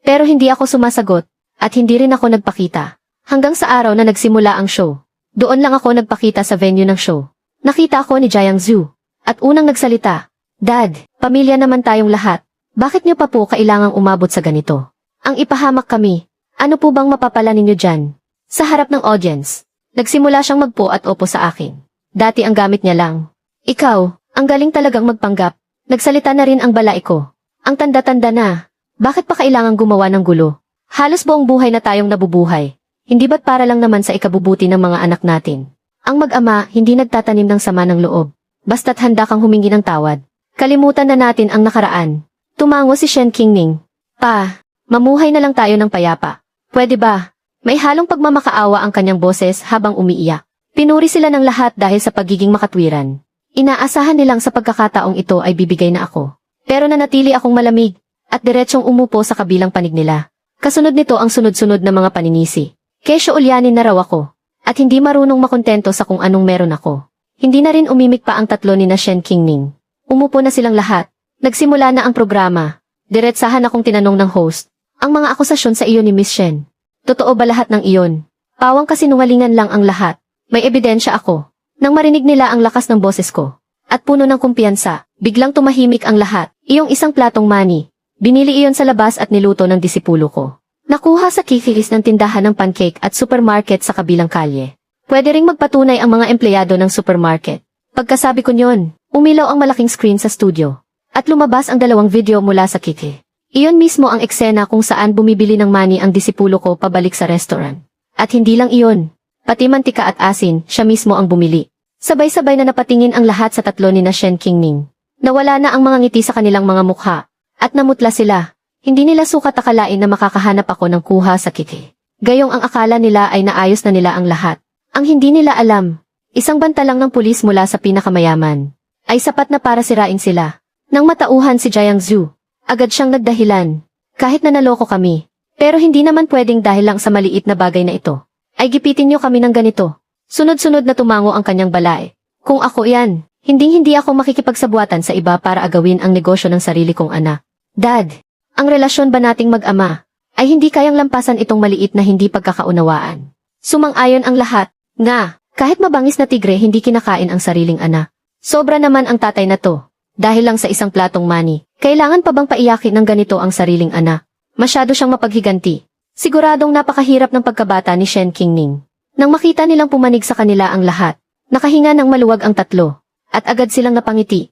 Pero hindi ako sumasagot, at hindi rin ako nagpakita. Hanggang sa araw na nagsimula ang show. Doon lang ako nagpakita sa venue ng show. Nakita ako ni Jiang Zhu. At unang nagsalita, "Dad, pamilya naman tayong lahat. Bakit niyo pa po kailangang umabot sa ganito? Ang ipahamak kami. Ano po bang mapapala ninyo dyan?" Sa harap ng audience, nagsimula siyang magpo at opo sa akin. Dati ang gamit niya lang. "Ikaw, ang galing talagang magpanggap." Nagsalita na rin ang balai ko. "Ang tanda-tanda na. Bakit pa kailangang gumawa ng gulo? Halos buong buhay na tayong nabubuhay. Hindi ba't para lang naman sa ikabubuti ng mga anak natin?" Ang mag-ama hindi nagtatanim ng sama ng loob. Basta't handa kang humingi ng tawad. Kalimutan na natin ang nakaraan. Tumango si Shen Qingning. "Pa, mamuhay na lang tayo ng payapa. Pwede ba?" May halong pagmamakaawa ang kanyang boses habang umiiyak. Pinuri sila ng lahat dahil sa pagiging makatwiran. Inaasahan nilang sa pagkakataong ito ay bibigay na ako. Pero nanatili akong malamig, at diretsyong umupo sa kabilang panig nila. Kasunod nito ang sunod-sunod na mga paninisi. Kesyo ulyanin na raw ako, at hindi marunong makontento sa kung anong meron ako. Hindi na rin umimik pa ang tatlo ni na Shen Qingning. Umupo na silang lahat. Nagsimula na ang programa. Diretsahan akong tinanong ng host, "Ang mga akusasyon sa iyo ni Miss Shen, totoo ba lahat ng iyon?" Pawang kasinungalingan lang ang lahat. May ebidensya ako. Nang marinig nila ang lakas ng boses ko, at puno ng kumpiyansa, biglang tumahimik ang lahat. Iyong isang platong mani. Binili iyon sa labas at niluto ng disipulo ko. Nakuha sa kikilis ng tindahan ng pancake at supermarket sa kabilang kalye. Pwede ring magpatunay ang mga empleyado ng supermarket. Pagkasabi ko nyon, umilaw ang malaking screen sa studio. At lumabas ang 2 video mula sa kiki. Iyon mismo ang eksena kung saan bumibili ng mani ang disipulo ko pabalik sa restaurant. At hindi lang iyon. Pati mantika at asin, siya mismo ang bumili. Sabay-sabay na napatingin ang lahat sa tatlo ni na Shen Qingning. Nawala na ang mga ngiti sa kanilang mga mukha. At namutla sila. Hindi nila sukat akalain na makakahanap ako ng kuha sa kiki. Gayong ang akala nila ay naayos na nila ang lahat. Ang hindi nila alam, isang banta lang ng pulis mula sa pinakamayaman ay sapat na para sirain sila. Nang matauhan si Jiang Zhu, agad siyang nagdahilan. "Kahit na naloko kami, pero hindi naman pwedeng dahil lang sa maliit na bagay na ito, ay gipitin niyo kami ng ganito." Sunod-sunod na tumango ang kanyang balay. "Kung ako yan, hindi ako makikipagsabuatan sa iba para agawin ang negosyo ng sarili kong anak. Dad, ang relasyon ba nating mag-ama ay hindi kayang lampasan itong maliit na hindi pagkakaunawaan." Sumang-ayon ang lahat, nga, kahit mabangis na tigre hindi kinakain ang sariling anak. Sobra naman ang tatay na to. Dahil lang sa isang platong mani, kailangan pa bang paiyakin ng ganito ang sariling anak? Masyado siyang mapaghiganti. Siguradong napakahirap ng pagkabata ni Shen Qingning. Nang makita nilang pumanig sa kanila ang lahat, nakahinga ng maluwag ang tatlo, at agad silang napangiti.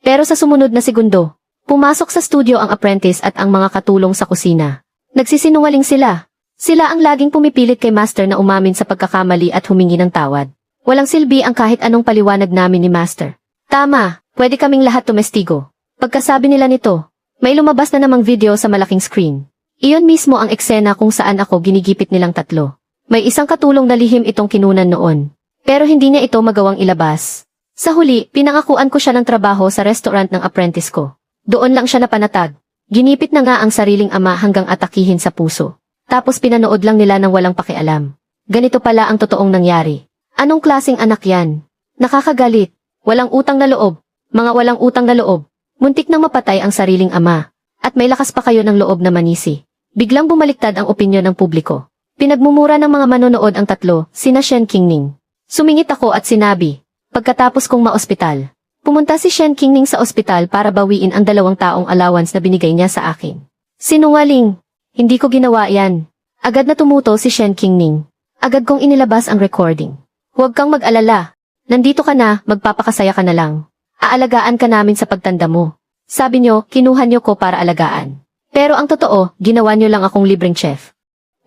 Pero sa sumunod na segundo, pumasok sa studio ang apprentice at ang mga katulong sa kusina. Nagsisinungaling sila. Sila ang laging pumipilit kay Master na umamin sa pagkakamali at humingi ng tawad. Walang silbi ang kahit anong paliwanag namin ni Master. "Tama. Pwede kaming lahat tumestigo." Pagkasabi nila nito, may lumabas na namang video sa malaking screen. Iyon mismo ang eksena kung saan ako ginigipit nilang tatlo. May isang katulong na lihim itong kinunan noon. Pero hindi niya ito magawang ilabas. Sa huli, pinangakuan ko siya ng trabaho sa restaurant ng apprentice ko. Doon lang siya napanatag. Ginipit na nga ang sariling ama hanggang atakihin sa puso. Tapos pinanood lang nila ng walang pakialam. Ganito pala ang totoong nangyari. Anong klaseng anak yan? Nakakagalit. Walang utang na loob. Mga walang utang na loob. Muntik nang mapatay ang sariling ama. At may lakas pa kayo ng loob na manisi. Biglang bumaliktad ang opinyon ng publiko. Pinagmumura ng mga manonood ang tatlo, sina Shen Qingning. Sumingit ako at sinabi, pagkatapos kong maospital. Pumunta si Shen Qingning sa ospital para bawiin ang 2 taong allowance na binigay niya sa akin. Sinungaling! Hindi ko ginawa yan. Agad na tumuto si Shen Qingning. Agad kong inilabas ang recording. Huwag kang mag-alala. Nandito ka na, magpapakasaya ka na lang. Aalagaan ka namin sa pagtanda mo. Sabi nyo, kinuha nyo ko para alagaan. Pero ang totoo, ginawa nyo lang akong libreng chef.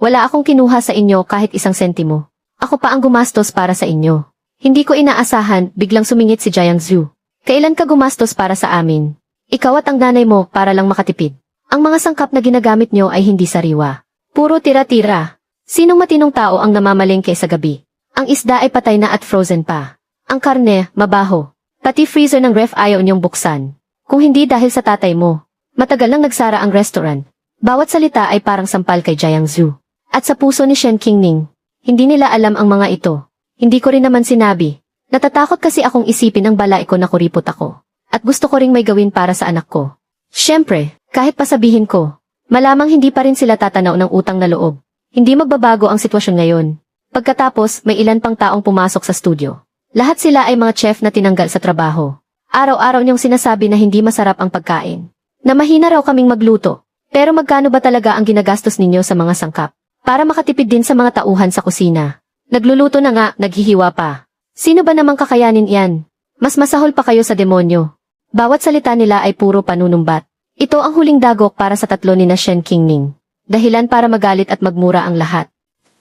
Wala akong kinuha sa inyo kahit 1 sentimo. Ako pa ang gumastos para sa inyo. Hindi ko inaasahan, biglang sumingit si Jiang Zhu. Kailan ka gumastos para sa amin? Ikaw at ang nanay mo para lang makatipid. Ang mga sangkap na ginagamit nyo ay hindi sariwa. Puro tira-tira. Sinong matinong tao ang namamalengke sa gabi? Ang isda ay patay na at frozen pa. Ang karne, mabaho. Pati freezer ng ref ayaw niyong buksan. Kung hindi dahil sa tatay mo. Matagal nang nagsara ang restaurant. Bawat salita ay parang sampal kay Jiang Zhu. At sa puso ni Shen Qingning. Hindi nila alam ang mga ito. Hindi ko rin naman sinabi. Natatakot kasi akong isipin ang balai ko na kuripot ako. At gusto ko ring may gawin para sa anak ko. Siyempre, kahit pasabihin ko, malamang hindi pa rin sila tatanaw ng utang na loob. Hindi magbabago ang sitwasyon ngayon. Pagkatapos, may ilan pang taong pumasok sa studio. Lahat sila ay mga chef na tinanggal sa trabaho. Araw-araw niyong sinasabi na hindi masarap ang pagkain. Na mahina raw kaming magluto. Pero magkano ba talaga ang ginagastos ninyo sa mga sangkap? Para makatipid din sa mga tauhan sa kusina. Nagluluto na nga, naghihiwa pa. Sino ba namang kakayanin yan? Mas masahol pa kayo sa demonyo. Bawat salita nila ay puro panunumbat. Ito ang huling dagok para sa tatlo ni na Shen Qingning. Dahilan para magalit at magmura ang lahat.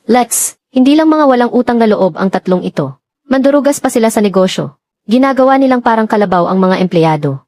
Let's, hindi lang mga walang utang na loob ang tatlong ito. Mandurugas pa sila sa negosyo. Ginagawa nilang parang kalabaw ang mga empleyado.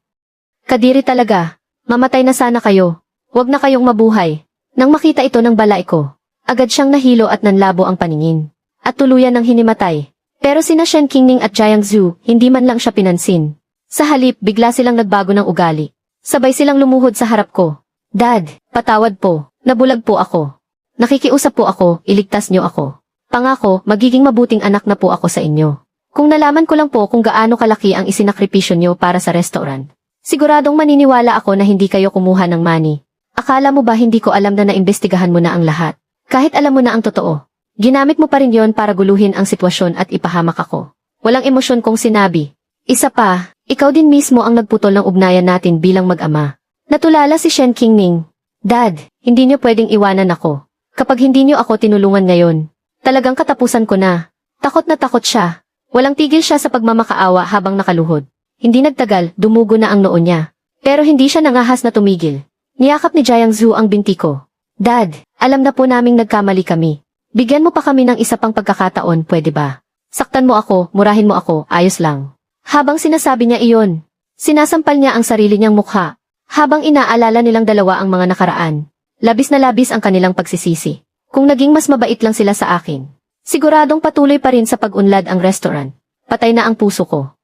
Kadiri talaga. Mamatay na sana kayo. Huwag na kayong mabuhay. Nang makita ito ng balay ko, agad siyang nahilo at nanlabo ang paningin. At tuluyan ng hinimatay. Pero sina Shen Qingning at Jiang Zhu, hindi man lang siya pinansin. Sa halip, bigla silang nagbago ng ugali. Sabay silang lumuhod sa harap ko. Dad, patawad po. Nabulag po ako. Nakikiusap po ako, iligtas niyo ako. Pangako, magiging mabuting anak na po ako sa inyo. Kung nalaman ko lang po kung gaano kalaki ang isinakripisyo niyo para sa restaurant. Siguradong maniniwala ako na hindi kayo kumuha ng money. Akala mo ba hindi ko alam na naimbestigahan mo na ang lahat? Kahit alam mo na ang totoo. Ginamit mo pa rin yon para guluhin ang sitwasyon at ipahamak ako. Walang emosyon kong sinabi. Isa pa, ikaw din mismo ang nagputol ng ugnayan natin bilang mag-ama. Natulala si Shen Qingning. Dad, hindi niyo pwedeng iwanan ako. Kapag hindi niyo ako tinulungan ngayon, talagang katapusan ko na. Takot na takot siya. Walang tigil siya sa pagmamakaawa habang nakaluhod. Hindi nagtagal, dumugo na ang noo niya. Pero hindi siya nangahas na tumigil. Niyakap ni Jiang Zhu ang binti ko. Dad, alam na po naming nagkamali kami. Bigyan mo pa kami ng isa pang pagkakataon, pwede ba? Saktan mo ako, murahin mo ako, ayos lang. Habang sinasabi niya iyon, sinasampal niya ang sarili niyang mukha. Habang inaalala nilang dalawa ang mga nakaraan. Labis na labis ang kanilang pagsisisi. Kung naging mas mabait lang sila sa akin. Siguradong patuloy pa rin sa pag-unlad ang restaurant. Patay na ang puso ko.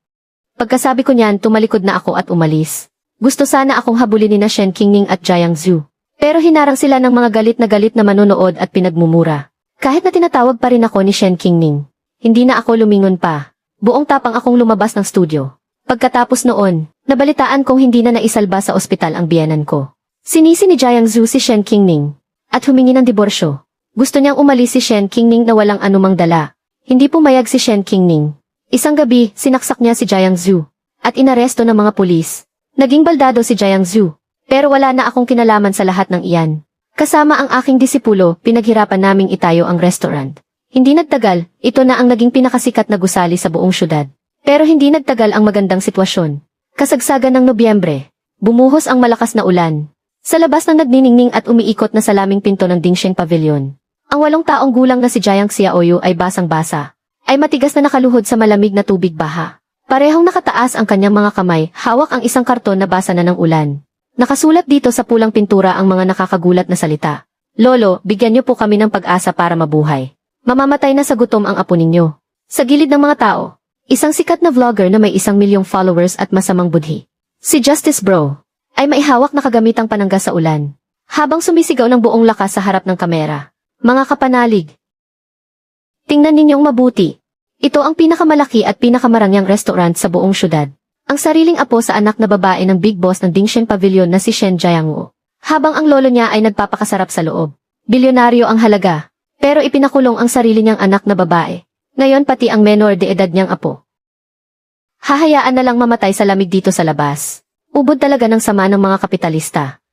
Pagkasabi ko niyan, tumalikod na ako at umalis. Gusto sana akong habulin ni na Shen Qingning at Jiang Zhu. Pero hinarang sila ng mga galit na manonood at pinagmumura. Kahit na tinatawag pa rin ako ni Shen Qingning. Hindi na ako lumingon pa. Buong tapang akong lumabas ng studio. Pagkatapos noon, nabalitaan kong hindi na naisalba sa ospital ang biyenan ko. Sinisi ni Jiang Zhu si Shen Qingning at humingi ng diborsyo. Gusto niyang umalis si Shen Qingning na walang anumang dala. Hindi pumayag si Shen Qingning. Isang gabi, sinaksak niya si Jiang Zhu at inaresto ng mga pulis. Naging baldado si Jiang Zhu, pero wala na akong kinalaman sa lahat ng iyan. Kasama ang aking disipulo, pinaghirapan naming itayo ang restaurant. Hindi nagtagal, ito na ang naging pinakasikat na gusali sa buong syudad. Pero hindi nagtagal ang magandang sitwasyon. Kasagsagan ng Nobyembre, bumuhos ang malakas na ulan. Sa labas ng nagniningning at umiikot na salaming pinto ng Dingsheng Pavilion. Ang 8 taong gulang na si Jiang Xiaoyu ay basang-basa. Ay matigas na nakaluhod sa malamig na tubig baha. Parehong nakataas ang kanyang mga kamay, hawak ang isang karton na basa na ng ulan. Nakasulat dito sa pulang pintura ang mga nakakagulat na salita. Lolo, bigyan niyo po kami ng pag-asa para mabuhay. Mamamatay na sa gutom ang apo ninyo. Sa gilid ng mga tao, isang sikat na vlogger na may 1 milyong followers at masamang budhi. Si Justice Bro ay maihawak na kagamitang panangga sa ulan. Habang sumisigaw ng buong lakas sa harap ng kamera. Mga kapanalig. Tingnan ninyong mabuti. Ito ang pinakamalaki at pinakamarangyang restaurant sa buong syudad. Ang sariling apo sa anak na babae ng big boss ng Dingsheng Pavilion na si Shen Jiangwu. Habang ang lolo niya ay nagpapakasarap sa loob. Bilyonaryo ang halaga, pero ipinakulong ang sarili niyang anak na babae. Ngayon pati ang menor de edad niyang apo. Hahayaan na lang mamatay sa lamig dito sa labas. Ubod talaga ng sama ng mga kapitalista.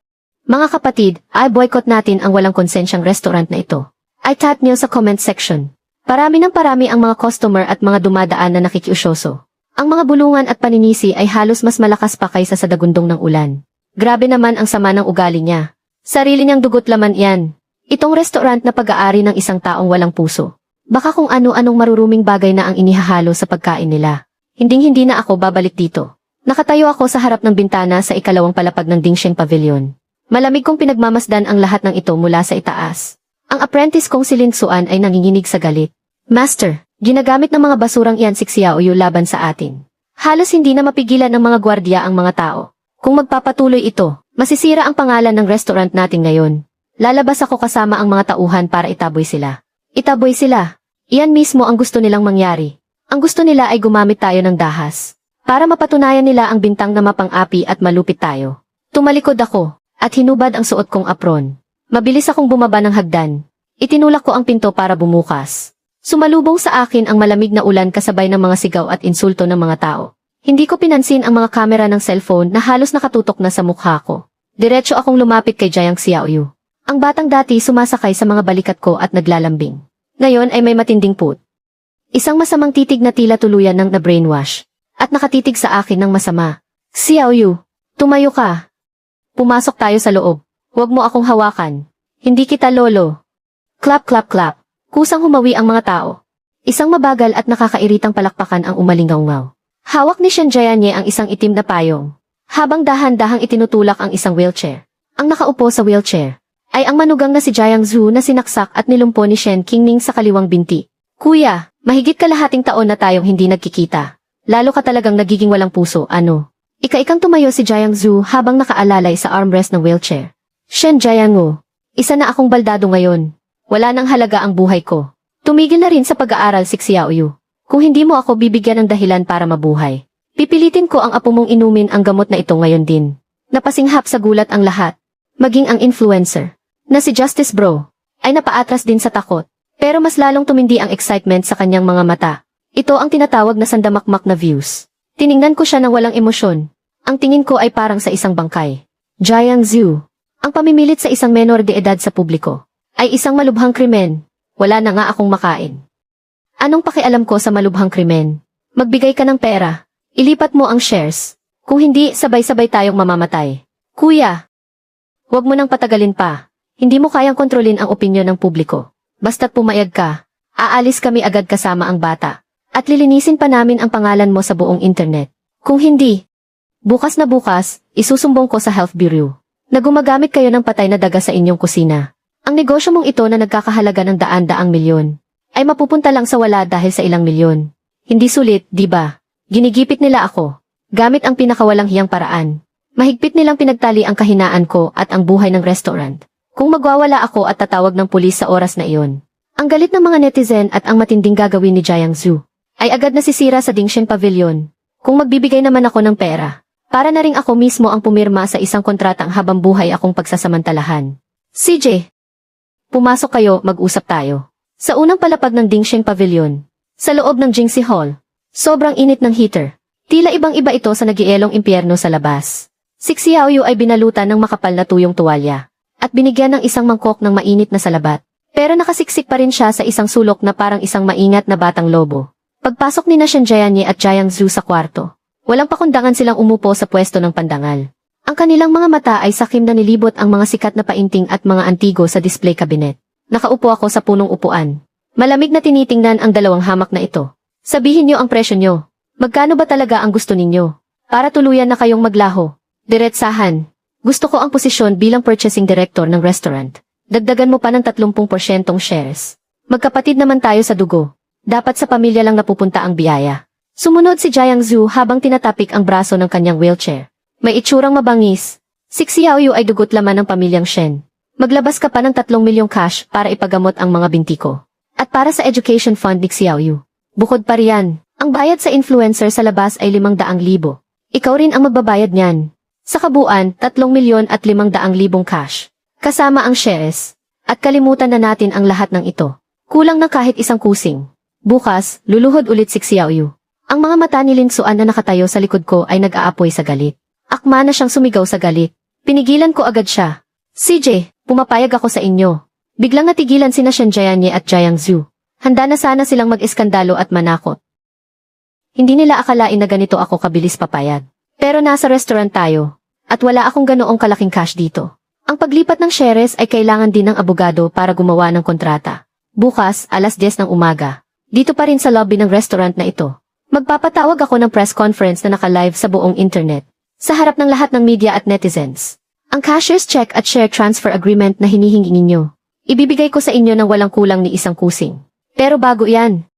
Mga kapatid, ay boycott natin ang walang konsensyang restaurant na ito. I type niyo sa comment section. Parami ng parami ang mga customer at mga dumadaan na nakikiusyoso. Ang mga bulungan at paninisi ay halos mas malakas pa kaysa sa dagundong ng ulan. Grabe naman ang sama ng ugali niya. Sarili niyang dugot laman yan. Itong restaurant na pag-aari ng isang taong walang puso. Baka kung ano-anong maruruming bagay na ang inihahalo sa pagkain nila. Hinding-hindi na ako babalik dito. Nakatayo ako sa harap ng bintana sa ikalawang palapag ng Dingsheng Pavilion. Malamig kong pinagmamasdan ang lahat ng ito mula sa itaas. Ang apprentice kong si Lin Xuan ay nanginginig sa galit. Master, ginagamit ng mga basurang iyan si Xiaoyu laban sa atin. Halos hindi na mapigilan ng mga gwardiya ang mga tao. Kung magpapatuloy ito, masisira ang pangalan ng restaurant natin ngayon. Lalabas ako kasama ang mga tauhan para itaboy sila. Itaboy sila. Iyan mismo ang gusto nilang mangyari. Ang gusto nila ay gumamit tayo ng dahas. Para mapatunayan nila ang bintang na mapang-api at malupit tayo. Tumalikod ako, at hinubad ang suot kong apron. Mabilis akong bumaba ng hagdan. Itinulak ko ang pinto para bumukas. Sumalubong sa akin ang malamig na ulan kasabay ng mga sigaw at insulto ng mga tao. Hindi ko pinansin ang mga kamera ng cellphone na halos nakatutok na sa mukha ko. Diretso akong lumapit kay Jiang Xiaoyu. Ang batang dati sumasakay sa mga balikat ko at naglalambing. Ngayon ay may matinding put. Isang masamang titig na tila tuluyan ng na-brainwash. At nakatitig sa akin ng masama. Xiaoyu, tumayo ka. Pumasok tayo sa loob. Huwag mo akong hawakan. Hindi kita lolo. Clap clap clap. Kusang humawi ang mga tao. Isang mabagal at nakakairitang palakpakan ang umalingaw-ngaw. Hawak ni Shen Jianye ang isang itim na payong. Habang dahan-dahang itinutulak ang isang wheelchair. Ang nakaupo sa wheelchair ay ang manugang na si Jiang Zhu na sinaksak at nilumpo ni Shen Qingning sa kaliwang binti. Kuya, mahigit kalahating taon na tayong hindi nagkikita. Lalo ka talagang nagiging walang puso, ano? Ika-ikang tumayo si Jiang Zhu habang nakaalalay sa armrest ng wheelchair. Shen Jiangu, isa na akong baldado ngayon. Wala nang halaga ang buhay ko. Tumigil na rin sa pag-aaral si Xiaoyu. Kung hindi mo ako bibigyan ng dahilan para mabuhay, pipilitin ko ang apo mong inumin ang gamot na ito ngayon din. Napasinghap sa gulat ang lahat. Maging ang influencer, na si Justice Bro, ay napaatras din sa takot. Pero mas lalong tumindi ang excitement sa kanyang mga mata. Ito ang tinatawag na sandamakmak na views. Tiningnan ko siya ng walang emosyon. Ang tingin ko ay parang sa isang bangkay. Jiang Zhu, ang pamimilit sa isang menor de edad sa publiko, ay isang malubhang krimen. Wala na nga akong makain. Anong pakialam ko sa malubhang krimen? Magbigay ka ng pera. Ilipat mo ang shares. Kung hindi, sabay-sabay tayong mamamatay. Kuya, huwag mo nang patagalin pa. Hindi mo kayang kontrolin ang opinyon ng publiko. Basta't pumayag ka, aalis kami agad kasama ang bata. At lilinisin pa namin ang pangalan mo sa buong internet. Kung hindi, bukas na bukas, isusumbong ko sa Health Bureau na gumagamit kayo ng patay na daga sa inyong kusina. Ang negosyo mong ito na nagkakahalaga ng daan-daang milyon ay mapupunta lang sa wala dahil sa ilang milyon. Hindi sulit, di ba? Ginigipit nila ako gamit ang pinakawalang hiyang paraan. Mahigpit nilang pinagtali ang kahinaan ko at ang buhay ng restaurant. Kung magwawala ako at tatawag ng pulis sa oras na iyon. Ang galit ng mga netizen at ang matinding gagawin ni Jiang Zhu ay agad nasisira sa Dingsheng Pavilion. Kung magbibigay naman ako ng pera, para na ring ako mismo ang pumirma sa isang kontratang habang buhay akong pagsasamantalahan. CJ, pumasok kayo, mag-usap tayo. Sa unang palapag ng Dingsheng Pavilion, sa loob ng Jingxi Hall, sobrang init ng heater. Tila ibang-iba ito sa nagielong impyerno sa labas. Si Xiaoyu ay binalutan ng makapal na tuyong tuwalya at binigyan ng isang mangkok ng mainit na salabat. Pero nakasiksik pa rin siya sa isang sulok na parang isang maingat na batang lobo. Pagpasok ni Shen Jianye at Jiang Zhu sa kwarto, walang pakundangan silang umupo sa pwesto ng pandangal. Ang kanilang mga mata ay sakim na nilibot ang mga sikat na painting at mga antigo sa display cabinet. Nakaupo ako sa punong upuan. Malamig na tinitingnan ang dalawang hamak na ito. Sabihin niyo ang presyo niyo. Magkano ba talaga ang gusto ninyo? Para tuluyan na kayong maglaho. Diretsahan. Gusto ko ang posisyon bilang purchasing director ng restaurant. Dagdagan mo pa ng 30% shares. Magkapatid naman tayo sa dugo. Dapat sa pamilya lang napupunta ang biyaya. Sumunod si Jiang Zhu habang tinatapik ang braso ng kanyang wheelchair. May itsurang mabangis. Si Xiaoyu ay dugot laman ng pamilyang Shen. Maglabas ka pa ng 3 milyong cash para ipagamot ang mga binti ko. At para sa education fund ni Xiaoyu. Bukod pa riyan, ang bayad sa influencer sa labas ay 500,000. Ikaw rin ang magbabayad niyan. Sa kabuuan, 3,500,000 cash. Kasama ang shares. At kalimutan na natin ang lahat ng ito. Kulang na kahit isang kusing. Bukas, luluhod ulit si Xiaoyu. Ang mga mata ni Lin Xuan na nakatayo sa likod ko ay nag-aapoy sa galit. Akma na siyang sumigaw sa galit. Pinigilan ko agad siya. CJ, pumapayag ako sa inyo. Biglang natigilan sina Shen Jianye at Jiang Zhu. Handa na sana silang mag-iskandalo at manakot. Hindi nila akalain na ganito ako kabilis papayag. Pero nasa restaurant tayo. At wala akong ganoong kalaking cash dito. Ang paglipat ng shares ay kailangan din ng abogado para gumawa ng kontrata. Bukas, alas 10 ng umaga. Dito pa rin sa lobby ng restaurant na ito. Magpapatawag ako ng press conference na naka-live sa buong internet. Sa harap ng lahat ng media at netizens. Ang cashier's check at share transfer agreement na hinihingi ninyo. Ibibigay ko sa inyo ng walang kulang ni isang kusing. Pero bago yan,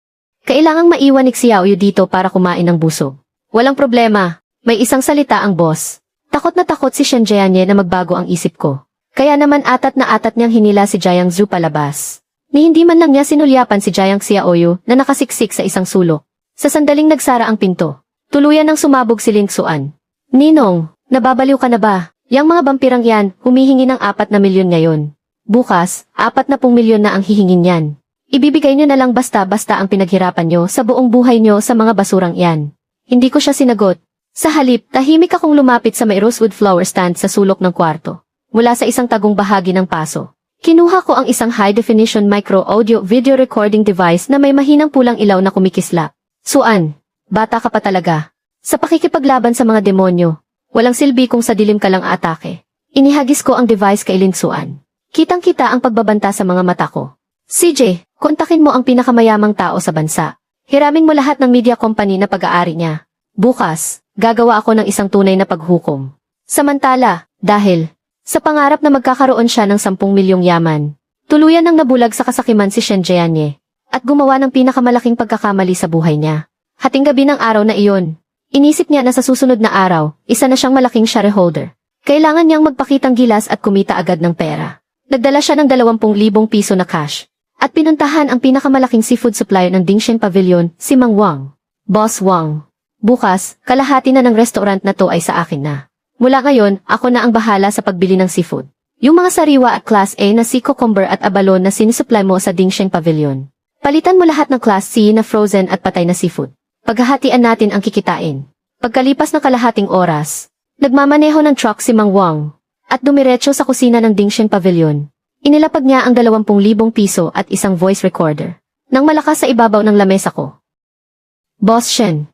kailangang maiwan ni Xiaoyu dito para kumain ng busog. Walang problema, may isang salita ang boss. Takot na takot si Shen Jianye na magbago ang isip ko. Kaya naman atat na atat niyang hinila si Jiang Zhu palabas. Ni hindi man lang niya sinulyapan si Jiang Xiaoyu na nakasiksik sa isang sulok. Sa sandaling nagsara ang pinto, tuluyan nang sumabog si Ling Xuan. Ninong, nababaliw ka na ba? Yang mga vampirang yan, humihingi ng 4 na milyon ngayon. Bukas, 40 milyon na ang hihingin yan. Ibibigay nyo na lang basta-basta ang pinaghirapan nyo sa buong buhay nyo sa mga basurang yan. Hindi ko siya sinagot. Sa halip, tahimik akong lumapit sa may rosewood flower stand sa sulok ng kwarto. Mula sa isang tagong bahagi ng paso. Kinuha ko ang isang high-definition micro-audio video recording device na may mahinang pulang ilaw na kumikislap. Suan, bata ka pa talaga. Sa pakikipaglaban sa mga demonyo, walang silbi kung sa dilim ka lang atake. Inihagis ko ang device kay Lin Xuan. Kitang-kita ang pagbabanta sa mga mata ko. CJ, kontakin mo ang pinakamayamang tao sa bansa. Hiramin mo lahat ng media company na pag-aari niya. Bukas, gagawa ako ng isang tunay na paghukom. Samantala, dahil sa pangarap na magkakaroon siya ng 10 milyong yaman, tuluyan nang nabulag sa kasakiman si Shen Jianye at gumawa ng pinakamalaking pagkakamali sa buhay niya. Hating gabi ng araw na iyon, inisip niya na sa susunod na araw, isa na siyang malaking shareholder. Kailangan niyang magpakitang gilas at kumita agad ng pera. Nagdala siya ng 20,000 piso na cash at pinuntahan ang pinakamalaking seafood supplier ng Dingshen Pavilion, si Mang Wang. Boss Wang, bukas, kalahati na ng restaurant na to ay sa akin na. Mula ngayon, ako na ang bahala sa pagbili ng seafood. Yung mga sariwa at Class A na sea cucumber at abalon na sinisupply mo sa Dingshen Pavilion. Palitan mo lahat ng Class C na frozen at patay na seafood. Paghahatian natin ang kikitain. Pagkalipas ng kalahating oras, nagmamaneho ng truck si Mang Wang at dumiretso sa kusina ng Dingshen Pavilion. Inilapag niya ang 20,000 piso at isang voice recorder. Nang malakas sa ibabaw ng lamesa ko. Boss Shen.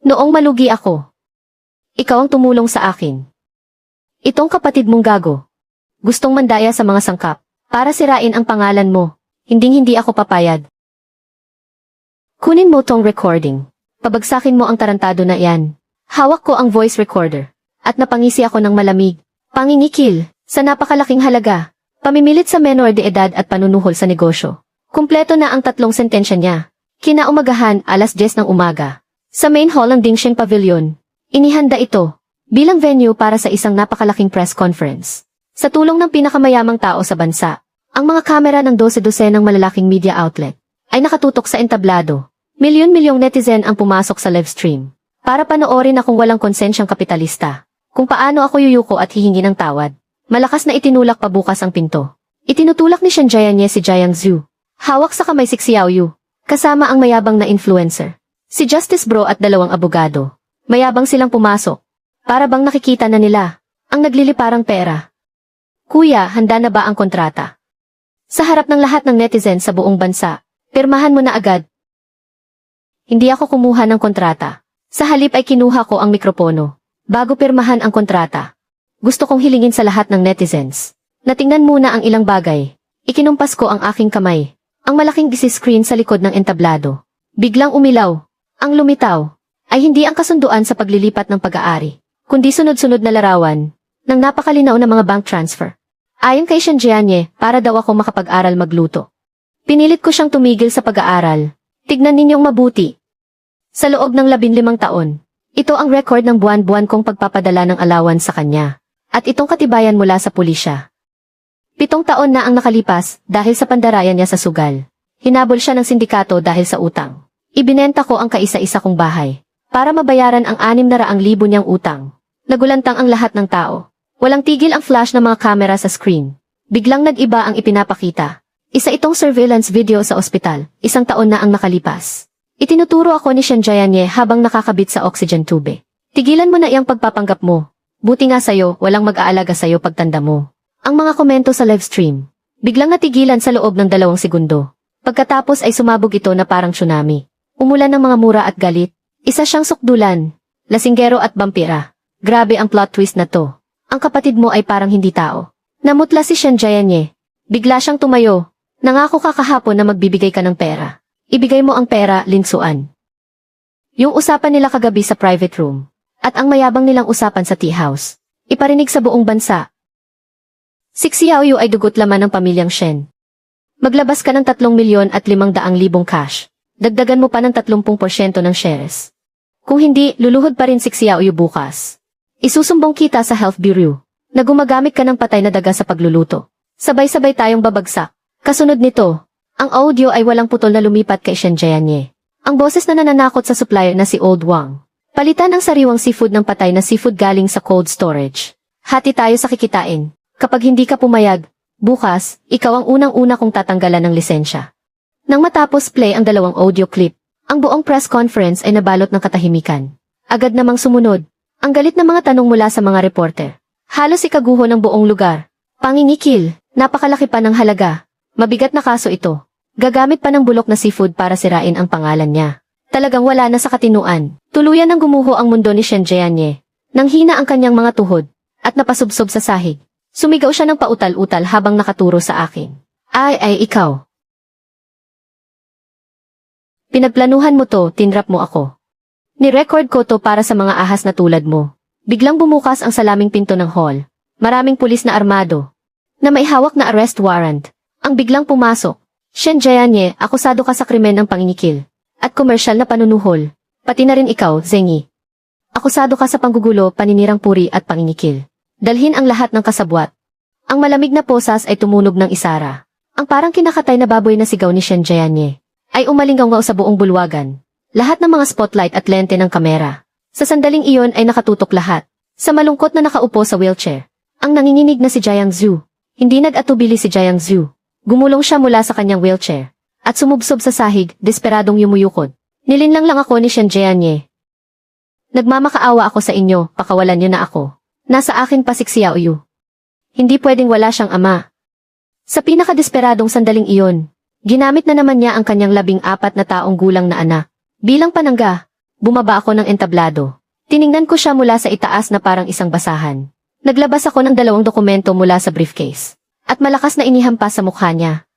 Noong malugi ako. Ikaw ang tumulong sa akin. Itong kapatid mong gago. Gustong mandaya sa mga sangkap. Para sirain ang pangalan mo. Hinding-hindi ako papayad. Kunin mo tong recording. Pabagsakin mo ang tarantado na yan. Hawak ko ang voice recorder. At napangisi ako ng malamig. Pangingikil. Sa napakalaking halaga. Pamimilit sa menor de edad at panunuhol sa negosyo. Kumpleto na ang 3 sentensya niya. Kinaumagahan, alas 10 ng umaga. Sa main hall ng Dingshen Pavilion. Inihanda ito bilang venue para sa isang napakalaking press conference. Sa tulong ng pinakamayamang tao sa bansa, ang mga kamera ng 12 ng malalaking media outlet ay nakatutok sa entablado. Milyon-milyong netizen ang pumasok sa live stream para panoorin akong walang konsensyang kapitalista. Kung paano ako yuyuko at hihingi ng tawad. Malakas na itinulak pa bukas ang pinto. Itinutulak ni Shen Jianye si Jiang Zhu. Hawak sa kamay si Xiaoyu, kasama ang mayabang na influencer. Si Justice Bro at 2 abogado. Mayabang silang pumasok. Para bang nakikita na nila ang nagliliparang pera. Kuya, handa na ba ang kontrata? Sa harap ng lahat ng netizen sa buong bansa, pirmahan mo na agad. Hindi ako kumuha ng kontrata. Sa halip ay kinuha ko ang mikropono. Bago pirmahan ang kontrata. Gusto kong hilingin sa lahat ng netizens. Natingnan muna ang ilang bagay. Ikinumpas ko ang aking kamay. Ang malaking screen sa likod ng entablado. Biglang umilaw. Ang lumitaw ay hindi ang kasunduan sa paglilipat ng pag-aari, kundi sunod-sunod na larawan ng napakalinaw na mga bank transfer. Ayon kay Shen Jianye, para daw ako makapag-aral magluto. Pinilit ko siyang tumigil sa pag-aaral. Tignan ninyong mabuti. Sa loob ng 15 taon, ito ang record ng buwan-buwan kong pagpapadala ng allowance sa kanya. At itong katibayan mula sa pulisya. 7 taon na ang nakalipas dahil sa pandarayan niya sa sugal. Hinabol siya ng sindikato dahil sa utang. Ibinenta ko ang kaisa-isa kong bahay para mabayaran ang 600,000 niyang utang. Nagulantang ang lahat ng tao. Walang tigil ang flash ng mga kamera sa screen. Biglang nag-iba ang ipinapakita. Isa itong surveillance video sa ospital, 1 taon na ang nakalipas. Itinuturo ako ni Shanjayanye habang nakakabit sa oxygen tube. Tigilan mo na iyang pagpapanggap mo. Buti nga sa'yo, walang mag-aalaga sa'yo pagtanda mo. Ang mga komento sa livestream. Biglang natigilan sa loob ng 2 segundo. Pagkatapos ay sumabog ito na parang tsunami. Umulan ng mga mura at galit. Isa siyang sukdulan, lasinggero at vampira. Grabe ang plot twist na to. Ang kapatid mo ay parang hindi tao. Namutla si Shanjayanye. Bigla siyang tumayo. Nangako ka kahapon na magbibigay ka ng pera. Ibigay mo ang pera, Linsuan. Yung usapan nila kagabi sa private room. At ang mayabang nilang usapan sa tea house. Iparinig sa buong bansa. Si Xiaoyu ay dugot laman ng pamilyang Shen. Maglabas ka ng 3,500,000 cash. Dagdagan mo pa ng 30% ng shares. Kung hindi, luluhod pa rin si Xiaoyu bukas. Isusumbong kita sa Health Bureau na gumagamit ka ng patay na daga sa pagluluto. Sabay-sabay tayong babagsak. Kasunod nito, ang audio ay walang putol na lumipat kay Shanjayanye. Ang boses na nananakot sa supplier na si Old Wang. Palitan ang sariwang seafood ng patay na seafood galing sa cold storage. Hati tayo sa kikitain. Kapag hindi ka pumayag, bukas, ikaw ang unang-una kong tatanggalan ng lisensya. Nang matapos play ang 2 audio clip, ang buong press conference ay nabalot ng katahimikan. Agad namang sumunod, ang galit na mga tanong mula sa mga reporter. Halos ikaguho ng buong lugar. Pangingikil, napakalaki pa ng halaga. Mabigat na kaso ito. Gagamit pa ng bulok na seafood para sirain ang pangalan niya. Talagang wala na sa katinuan. Tuluyan ng gumuho ang mundo ni Shanjayanye. Nang hina ang kanyang mga tuhod, at napasubsob sa sahig. Sumigaw siya ng pautal-utal habang nakaturo sa akin. Ay, ikaw. Pinagplanuhan mo to, tinrap mo ako. Ni-record ko to para sa mga ahas na tulad mo. Biglang bumukas ang salaming pinto ng hall. Maraming pulis na armado. Na may hawak na arrest warrant. Ang biglang pumasok. Shanjayanye, akusado ka sa krimen ng pangingikil. At komersyal na panunuhol. Pati na rin ikaw, Zengi. Akusado ka sa panggugulo, paninirang puri at pangingikil. Dalhin ang lahat ng kasabwat. Ang malamig na posas ay tumunog ng isara. Ang parang kinakatay na baboy na sigaw ni Shanjayanye ay umalinggaw sa buong bulwagan. Lahat ng mga spotlight at lente ng kamera. Sa sandaling iyon ay nakatutok lahat. Sa malungkot na nakaupo sa wheelchair. Ang nanginginig na si Jiang Zhu. Hindi nag-atubili si Jiang Zhu. Gumulong siya mula sa kanyang wheelchair. At sumubsob sa sahig, desperadong yumuyukod. Nilinlang lang ako ni Shanjayanye. Nagmamakaawa ako sa inyo, pakawalan niyo na ako. Nasa akin pa si Xiaoyu. Hindi pwedeng wala siyang ama. Sa pinakadesperadong sandaling iyon, ginamit na naman niya ang kanyang 14 na taong gulang na anak. Bilang panangga, bumaba ako ng entablado. Tiningnan ko siya mula sa itaas na parang isang basahan. Naglabas ako ng 2 dokumento mula sa briefcase. At malakas na inihampas sa mukha niya.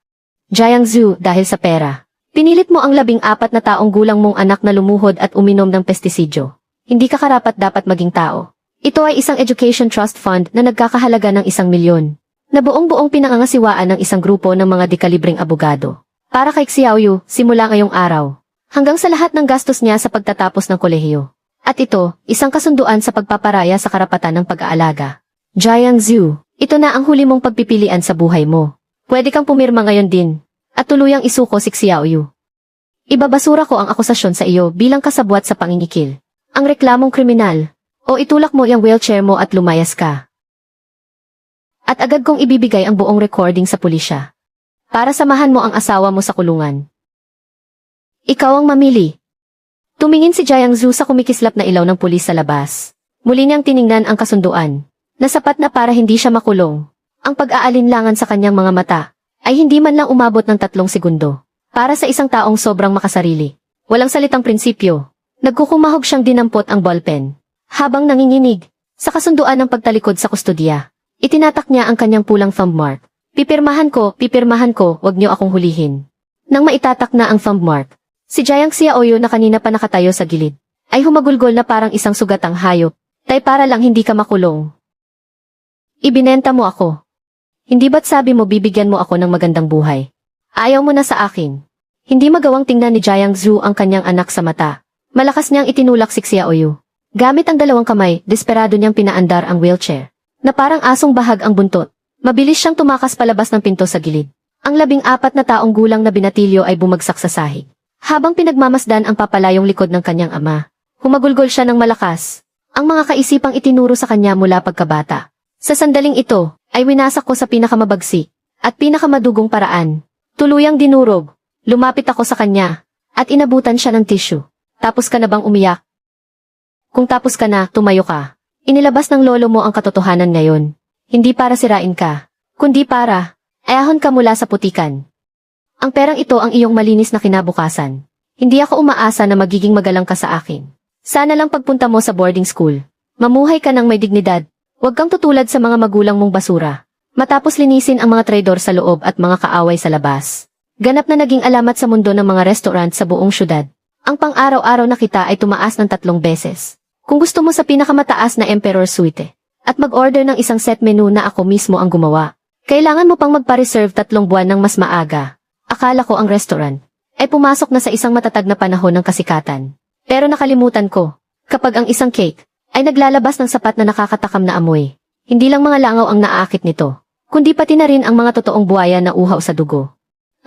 Jiang Zhu, dahil sa pera. Pinilit mo ang 14 na taong gulang mong anak na lumuhod at uminom ng pestisidyo. Hindi ka karapat-dapat maging tao. Ito ay isang education trust fund na nagkakahalaga ng 1,000,000. Na buong-buong pinangangasiwaan ng isang grupo ng mga dekalibreng abogado. Para kay Xiaoyu, simula ngayong araw. Hanggang sa lahat ng gastos niya sa pagtatapos ng kolehiyo. At ito, isang kasunduan sa pagpaparaya sa karapatan ng pag-aalaga. Jiang Zhu, ito na ang huli mong pagpipilian sa buhay mo. Pwede kang pumirma ngayon din. At tuluyang isuko si Xiaoyu. Ibabasura ko ang akusasyon sa iyo bilang kasabwat sa pangingikil. Ang reklamong kriminal. O itulak mo yung wheelchair mo at lumayas ka. At agad kong ibibigay ang buong recording sa pulisya. Para samahan mo ang asawa mo sa kulungan. Ikaw ang mamili. Tumingin si Jiang Zhu sa kumikislap na ilaw ng pulis sa labas. Muli niyang tiningnan ang kasunduan. Na sapat na para hindi siya makulong. Ang pag-aalinlangan sa kanyang mga mata ay hindi man lang umabot ng 3 segundo. Para sa isang taong sobrang makasarili. Walang salitang prinsipyo. Nagkukumahog siyang dinampot ang ballpen. Habang nanginginig, sa kasunduan ng pagtalikod sa kustodiya, itinatak niya ang kanyang pulang thumb mark. Pipirmahan ko, wag niyo akong hulihin. Nang maitatak na ang thumb mark, si Jiang Xiaoyu na kanina pa nakatayo sa gilid, ay humagulgol na parang isang sugatang hayop, tay para lang hindi ka makulong. Ibinenta mo ako. Hindi ba't sabi mo bibigyan mo ako ng magandang buhay? Ayaw mo na sa akin. Hindi magawang tingnan ni Jiang Zhu ang kanyang anak sa mata. Malakas niyang itinulak si Xiaoyu. Gamit ang 2 kamay, desperado niyang pinaandar ang wheelchair. Na parang asong bahag ang buntot. Mabilis siyang tumakas palabas ng pinto sa gilid. Ang 14 na taong gulang na binatilyo ay bumagsak sa sahig. Habang pinagmamasdan ang papalayong likod ng kanyang ama, humagulgol siya ng malakas. ang mga kaisipang itinuro sa kanya mula pagkabata. Sa sandaling ito, ay winasak ko sa pinakamabagsik at pinakamadugong paraan. Tuluyang dinurog, lumapit ako sa kanya, at inabutan siya ng tissue. Tapos ka na bang umiyak? Kung tapos ka na, tumayo ka. Inilabas ng lolo mo ang katotohanan ngayon. Hindi para sirain ka, kundi para ayahon ka mula sa putikan. Ang perang ito ang iyong malinis na kinabukasan. Hindi ako umaasa na magiging magalang ka sa akin. Sana lang pagpunta mo sa boarding school, mamuhay ka ng may dignidad. Huwag kang tutulad sa mga magulang mong basura. Matapos linisin ang mga traidor sa loob at mga kaaway sa labas. Ganap na naging alamat sa mundo ng mga restaurant sa buong syudad. Ang pang-araw-araw na kita ay tumaas ng 3 beses. Kung gusto mo sa pinakamataas na Emperor Suite, at mag-order ng isang set menu na ako mismo ang gumawa, kailangan mo pang magpa-reserve 3 buwan ng mas maaga. Akala ko ang restaurant ay pumasok na sa isang matatag na panahon ng kasikatan. Pero nakalimutan ko, kapag ang isang cake ay naglalabas ng sapat na nakakatakam na amoy, hindi lang mga langaw ang naaakit nito, kundi pati na rin ang mga totoong buhaya na uhaw sa dugo.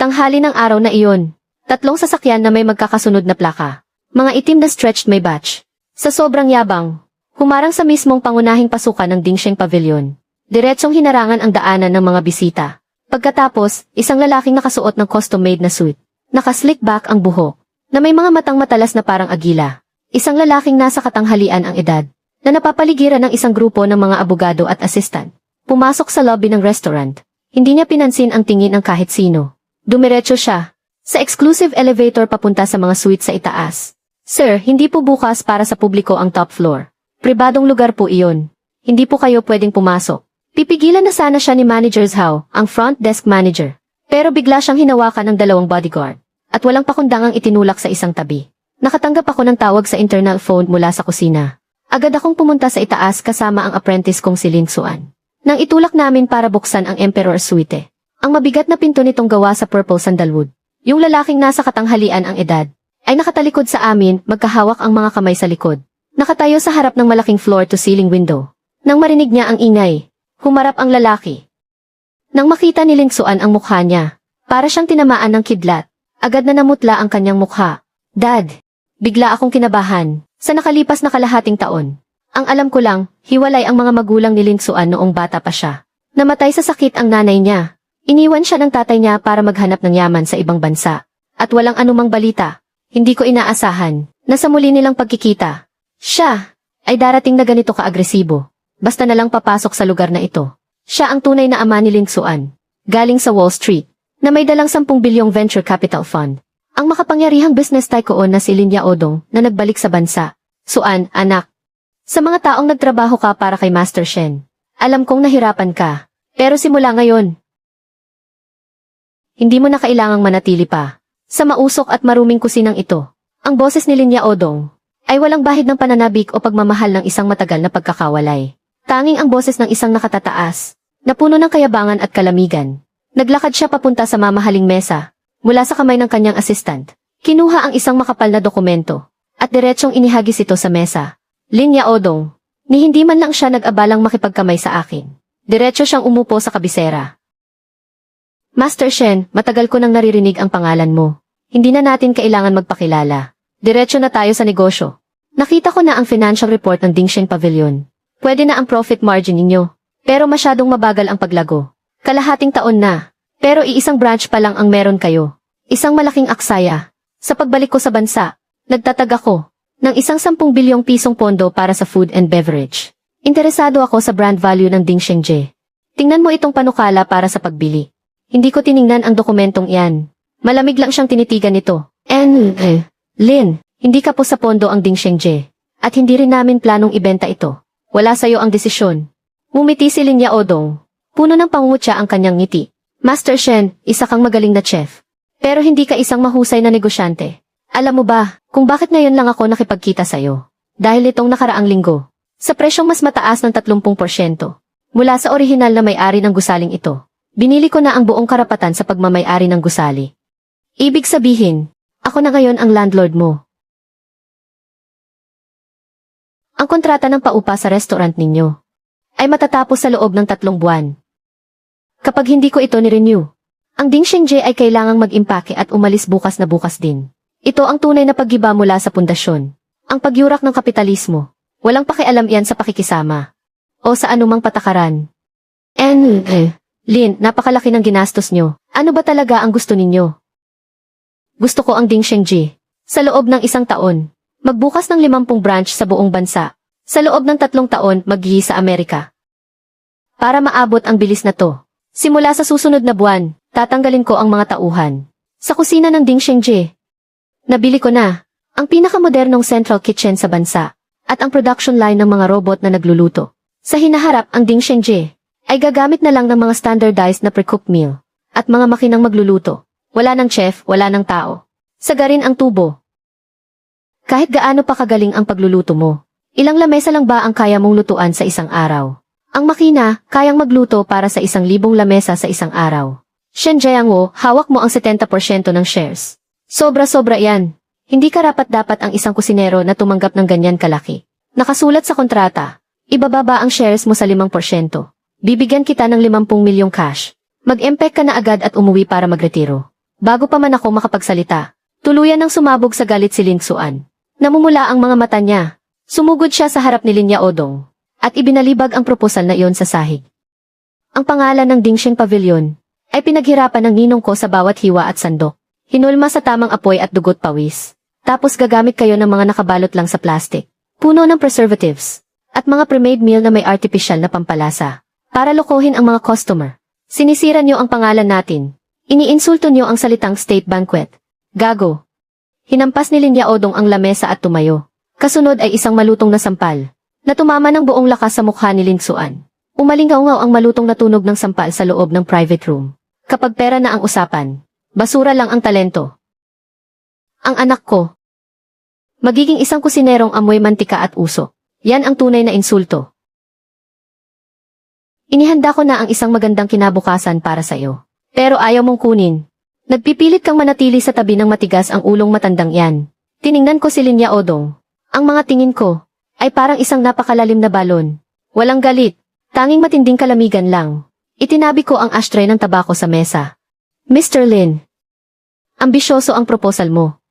Tanghali ng araw na iyon, 3 sasakyan na may magkakasunod na plaka, mga itim na stretched may batch. Sa sobrang yabang, humarang sa mismong pangunahing pasukan ng Dingsheng Pavilion. Diretsong hinarangan ang daanan ng mga bisita. Pagkatapos, isang lalaking nakasuot ng custom-made na suit. Nakaslick back ang buhok, na may mga matang matalas na parang agila. Isang lalaking nasa katanghalian ang edad, na napapaligiran ng isang grupo ng mga abogado at assistant. Pumasok sa lobby ng restaurant. Hindi niya pinansin ang tingin ng kahit sino. Dumiretso siya sa exclusive elevator papunta sa mga suite sa itaas. Sir, hindi po bukas para sa publiko ang top floor. Pribadong lugar po iyon. Hindi po kayo pwedeng pumasok. Pipigilan na sana siya ni Manager Zhao, ang front desk manager. Pero bigla siyang hinawakan ng 2 bodyguard, at walang pakundangang itinulak sa isang tabi. Nakatanggap ako ng tawag sa internal phone mula sa kusina. Agad akong pumunta sa itaas kasama ang apprentice kong si Lin Xuan. Nang itulak namin para buksan ang Emperor Suite. Ang mabigat na pinto nitong gawa sa purple sandalwood. Yung lalaking nasa katanghalian ang edad, ay nakatalikod sa amin, magkahawak ang mga kamay sa likod. Nakatayo sa harap ng malaking floor-to-ceiling window. Nang marinig niya ang ingay, humarap ang lalaki. Nang makita ni Lin Xuan ang mukha niya, para siyang tinamaan ng kidlat, agad na namutla ang kanyang mukha. Dad! Bigla akong kinabahan, sa nakalipas na kalahating taon. Ang alam ko lang, hiwalay ang mga magulang ni Lin Xuan noong bata pa siya. Namatay sa sakit ang nanay niya. Iniwan siya ng tatay niya para maghanap ng yaman sa ibang bansa. At walang anumang balita. Hindi ko inaasahan na sa muli nilang pagkikita, siya ay darating na ganito ka-agresibo. Basta na lang papasok sa lugar na ito. Siya ang tunay na ama ni Lin Xuan, galing sa Wall Street, na may dalang 10 bilyong venture capital fund. Ang makapangyarihang business tycoon na si Lin Yaodong na nagbalik sa bansa. Xuan, anak. Sa mga taong nagtrabaho ka para kay Master Shen, alam kong nahirapan ka. Pero simula ngayon, hindi mo na kailangang manatili pa sa mausok at maruming kusinang ito. Ang boses ni Lin Yaodong ay walang bahid ng pananabik o pagmamahal ng isang matagal na pagkakawalay. Tanging ang boses ng isang nakatataas, na puno ng kayabangan at kalamigan. Naglakad siya papunta sa mamahaling mesa, mula sa kamay ng kanyang assistant. Kinuha ang isang makapal na dokumento, at diretsyong inihagis ito sa mesa. Lin Yaodong, ni hindi man lang siya nag-abalang makipagkamay sa akin. Diretsyo siyang umupo sa kabisera. Master Shen, matagal ko nang naririnig ang pangalan mo. Hindi na natin kailangan magpakilala. Diretsyo na tayo sa negosyo. Nakita ko na ang financial report ng Dingsheng Pavilion. Pwede na ang profit margin ninyo. Pero masyadong mabagal ang paglago. Kalahating taon na. Pero iisang branch pa lang ang meron kayo. Isang malaking aksaya. Sa pagbalik ko sa bansa, nagtatag ako ng isang 10 bilyong pisong pondo para sa food and beverage. Interesado ako sa brand value ng Dingsheng Je. Tingnan mo itong panukala para sa pagbili. Hindi ko tiningnan ang dokumentong iyan. Malamig lang siyang tinitigan nito. Lin, hindi ka po sa pondo ang Dingsheng Je. At hindi rin namin planong ibenta ito. Wala sa'yo ang desisyon. Ngumiti si Lin Yaodong. Puno ng pangungutya ang kanyang ngiti. Master Shen, isa kang magaling na chef. Pero hindi ka isang mahusay na negosyante. Alam mo ba, kung bakit ngayon lang ako nakipagkita sa'yo? Dahil itong nakaraang linggo. Sa presyong mas mataas ng 30%. Mula sa orihinal na may-ari ng gusaling ito. Binili ko na ang buong karapatan sa pagmamay-ari ng gusali. Ibig sabihin, ako na ngayon ang landlord mo. Ang kontrata ng paupa sa restaurant ninyo ay matatapos sa loob ng 3 buwan. Kapag hindi ko ito ni-renew, ang Dingsheng Je ay kailangang mag-impake at umalis bukas na bukas din. Ito ang tunay na paggiba mula sa pundasyon. Ang pagyurak ng kapitalismo. Walang pakialam yan sa pakikisama. O sa anumang patakaran. Lin, napakalaki ng ginastos nyo. Ano ba talaga ang gusto ninyo? Gusto ko ang Ding Shengji. Sa loob ng 1 taon, magbukas ng 50 branch sa buong bansa. Sa loob ng 3 taon, maghihi sa Amerika. Para maabot ang bilis na to, simula sa susunod na buwan, tatanggalin ko ang mga tauhan. Sa kusina ng Ding Shengji. Nabili ko na ang pinakamodernong central kitchen sa bansa at ang production line ng mga robot na nagluluto. Sa hinaharap, ang Ding Shengji ay gagamit na lang ng mga standardized na pre-cooked meal at mga makinang magluluto. Wala ng chef, wala ng tao. Sagarin ang tubo. Kahit gaano pa kagaling ang pagluluto mo, ilang lamesa lang ba ang kaya mong lutuan sa isang araw? Ang makina, kayang magluto para sa 1,000 lamesa sa isang araw. Shen Jiangwo, hawak mo ang 70% ng shares. Sobra-sobra yan. Hindi karapat-dapat ang isang kusinero na tumanggap ng ganyan kalaki. Nakasulat sa kontrata, ibababa ang shares mo sa 5%. Bibigyan kita ng 50 milyong cash. Mag-empek ka na agad at umuwi para magretiro. Bago pa man ako makapagsalita, tuluyan ng sumabog sa galit si Lin Xuan. Namumula ang mga mata niya. Sumugod siya sa harap ni Lin Yaodong at ibinalibag ang proposal na iyon sa sahig. Ang pangalan ng Dingsheng Pavilion ay pinaghirapan ng ninong ko sa bawat hiwa at sandok. Hinulma sa tamang apoy at dugot pawis. Tapos gagamit kayo ng mga nakabalot lang sa plastic, puno ng preservatives, at mga pre-made meal na may artificial na pampalasa para lokohin ang mga customer. Sinisira niyo ang pangalan natin. Iniinsulto niyo ang salitang state banquet. Gago. Hinampas ni Lin Yaodong ang lamesa at tumayo. Kasunod ay isang malutong na sampal na tumama ng buong lakas sa mukha ni Lin Xuan. Umalingaw-ngaw ang malutong na tunog ng sampal sa loob ng private room. Kapag pera na ang usapan, basura lang ang talento. Ang anak ko. Magiging isang kusinerong amoy mantika at usok. Yan ang tunay na insulto. Inihanda ko na ang isang magandang kinabukasan para sa iyo. Pero ayaw mong kunin. Nagpipilit kang manatili sa tabi ng matigas ang ulong matandang yan. Tiningnan ko si Lin Yaodong. Ang mga tingin ko ay parang isang napakalalim na balon. Walang galit, tanging matinding kalamigan lang. Itinabi ko ang ashtray ng tabako sa mesa. Mr. Lin, ambisyoso ang proposal mo.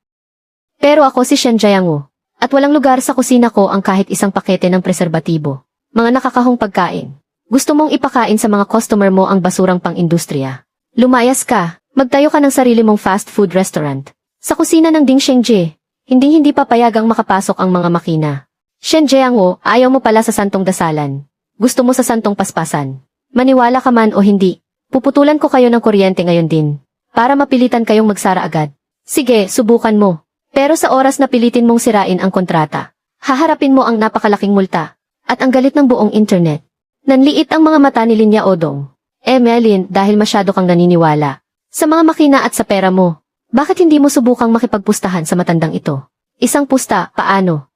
Pero ako si Shen Jiangwo, at walang lugar sa kusina ko ang kahit isang pakete ng preserbatibo. Mga nakakahong pagkain. Gusto mong ipakain sa mga customer mo ang basurang pang-industriya. Lumayas ka, magtayo ka ng sarili mong fast food restaurant. Sa kusina ng Ding Shengji, hindi papayagang makapasok ang mga makina. Shen Jiangwo, ayaw mo pala sa santong dasalan. Gusto mo sa santong paspasan. Maniwala ka man o hindi, puputulan ko kayo ng kuryente ngayon din. Para mapilitan kayong magsara agad. Sige, subukan mo. Pero sa oras na pilitin mong sirain ang kontrata, haharapin mo ang napakalaking multa at ang galit ng buong internet. Nanliit ang mga mata ni Lin Yaodong. Melin, dahil masyado kang naniniwala sa mga makina at sa pera mo, bakit hindi mo subukang makipagpustahan sa matandang ito? Isang pusta, paano?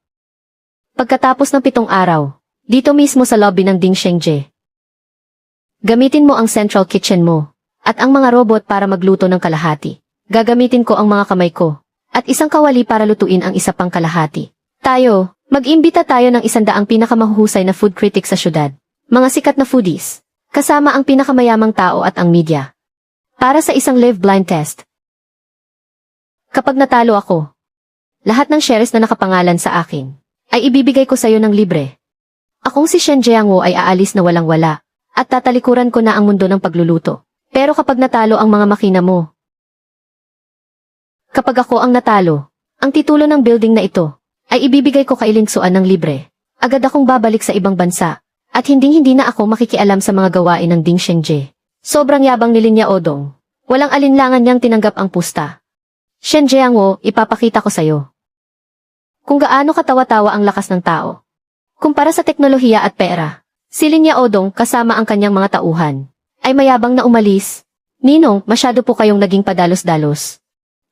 Pagkatapos ng 7 araw, dito mismo sa lobby ng Ding Shengji. Gamitin mo ang central kitchen mo at ang mga robot para magluto ng kalahati. Gagamitin ko ang mga kamay ko at isang kawali para lutuin ang isa pang kalahati. Mag-imbita tayo ng 100 pinakamahuhusay na food critic sa syudad. Mga sikat na foodies. Kasama ang pinakamayamang tao at ang media. Para sa isang live blind test. Kapag natalo ako, lahat ng shares na nakapangalan sa akin ay ibibigay ko sa iyo ng libre. Akong si Shen Jiangwo ay aalis na walang-wala at tatalikuran ko na ang mundo ng pagluluto. Pero kapag natalo ang mga makina mo, kapag ako ang natalo, ang titulo ng building na ito ay ibibigay ko kay Lin Xuan ng libre. Agad akong babalik sa ibang bansa. At hindi na ako makikialam sa mga gawain ng Ding Shengji. Sobrang yabang ni Lin Yaodong. Walang alinlangan niyang tinanggap ang pusta. Shen Jiangwo, ipapakita ko sa'yo kung gaano katawa-tawa ang lakas ng tao. Kumpara sa teknolohiya at pera, si Lin Yaodong kasama ang kanyang mga tauhan ay mayabang na umalis. Ninong, masyado po kayong naging padalos-dalos.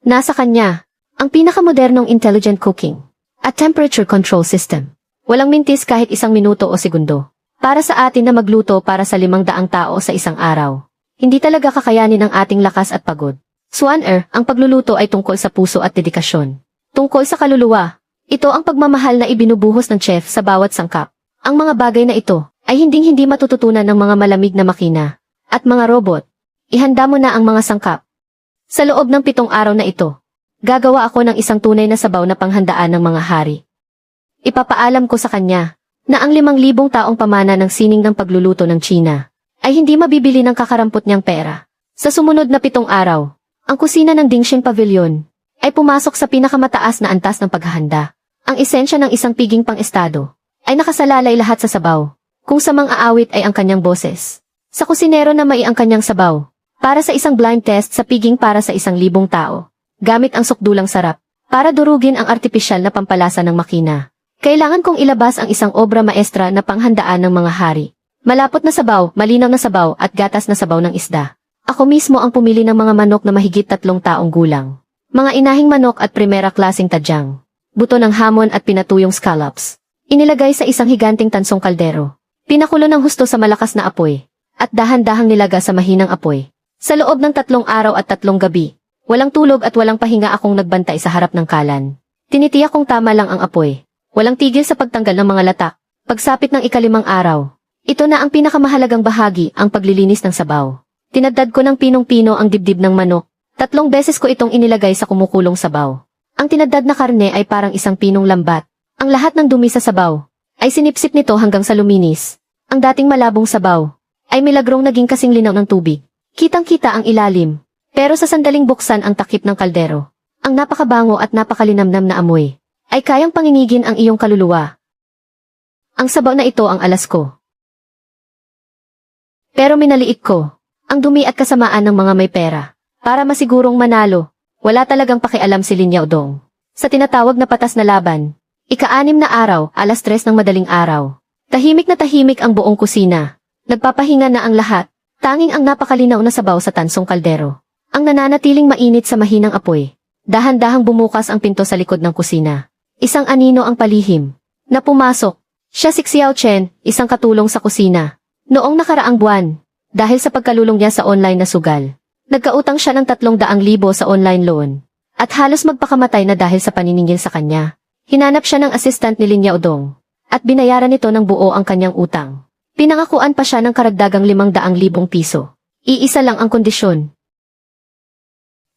Nasa kanya ang pinakamodernong intelligent cooking at temperature control system. Walang mintis kahit 1 minuto o segundo. Para sa atin na magluto para sa 500 tao sa isang araw. Hindi talaga kakayanin ang ating lakas at pagod. Xuan ang pagluluto ay tungkol sa puso at dedikasyon. Tungkol sa kaluluwa. Ito ang pagmamahal na ibinubuhos ng chef sa bawat sangkap. Ang mga bagay na ito ay hindi matututunan ng mga malamig na makina at mga robot. Ihanda mo na ang mga sangkap. Sa loob ng 7 araw na ito, gagawa ako ng isang tunay na sabaw na panghandaan ng mga hari. Ipapaalam ko sa kanya na ang 5,000 taong pamana ng sining ng pagluluto ng China ay hindi mabibili ng kakarampot niyang pera. Sa sumunod na 7 araw, ang kusina ng Dingxing Pavilion ay pumasok sa pinakamataas na antas ng paghahanda. Ang esensya ng isang piging pang-estado ay nakasalalay lahat sa sabaw, kung sa mang-aawit ay ang kanyang boses. Sa kusinero na mai ang kanyang sabaw, para sa isang blind test sa piging para sa 1,000 tao, gamit ang sukdulang sarap, para durugin ang artipisyal na pampalasa ng makina. Kailangan kong ilabas ang isang obra maestra na panghandaan ng mga hari. Malapot na sabaw, malinaw na sabaw at gatas na sabaw ng isda. Ako mismo ang pumili ng mga manok na mahigit 3 taong gulang. Mga inahing manok at primera klaseng tadyang. Buto ng hamon at pinatuyong scallops. Inilagay sa isang higanting tansong kaldero. Pinakulo ng husto sa malakas na apoy. At dahan-dahang nilaga sa mahinang apoy. Sa loob ng 3 araw at 3 gabi, walang tulog at walang pahinga akong nagbantay sa harap ng kalan. Tinitiyak kong tama lang ang apoy. Walang tigil sa pagtanggal ng mga latak. Pagsapit ng 5 araw, ito na ang pinakamahalagang bahagi, ang paglilinis ng sabaw. Tinadad ko ng pinong-pino ang dibdib ng manok. 3 beses ko itong inilagay sa kumukulong sabaw. Ang tinadad na karne ay parang isang pinong lambat. Ang lahat ng dumi sa sabaw ay sinipsip nito hanggang sa luminis. Ang dating malabong sabaw ay milagrong naging kasing linaw ng tubig. Kitang-kita ang ilalim. Pero sa sandaling buksan ang takip ng kaldero, ang napakabango at napakalinamnam na amoy ay kayang pangingigin ang iyong kaluluwa. Ang sabaw na ito ang alas ko. Pero minaliit ko ang dumi at kasamaan ng mga may pera. Para masigurong manalo, wala talagang pakialam si Lin Yaodong. Sa tinatawag na patas na laban, 6 na araw, 3:00 ng madaling araw. Tahimik na tahimik ang buong kusina. Nagpapahinga na ang lahat, tanging ang napakalinaw na sabaw sa tansong kaldero. Ang nananatiling mainit sa mahinang apoy. Dahan-dahang bumukas ang pinto sa likod ng kusina. Isang anino ang palihim na pumasok. Siya si Xiao Chen, isang katulong sa kusina. Noong nakaraang buwan, dahil sa pagkalulong niya sa online na sugal, nagkautang siya ng 300,000 sa online loan. At halos magpakamatay na dahil sa paniningil sa kanya. Hinanap siya ng assistant ni Lin Yaodong. At binayaran nito ng buo ang kanyang utang. Pinangakuan pa siya ng karagdagang 500,000 piso. Iisa lang ang kondisyon.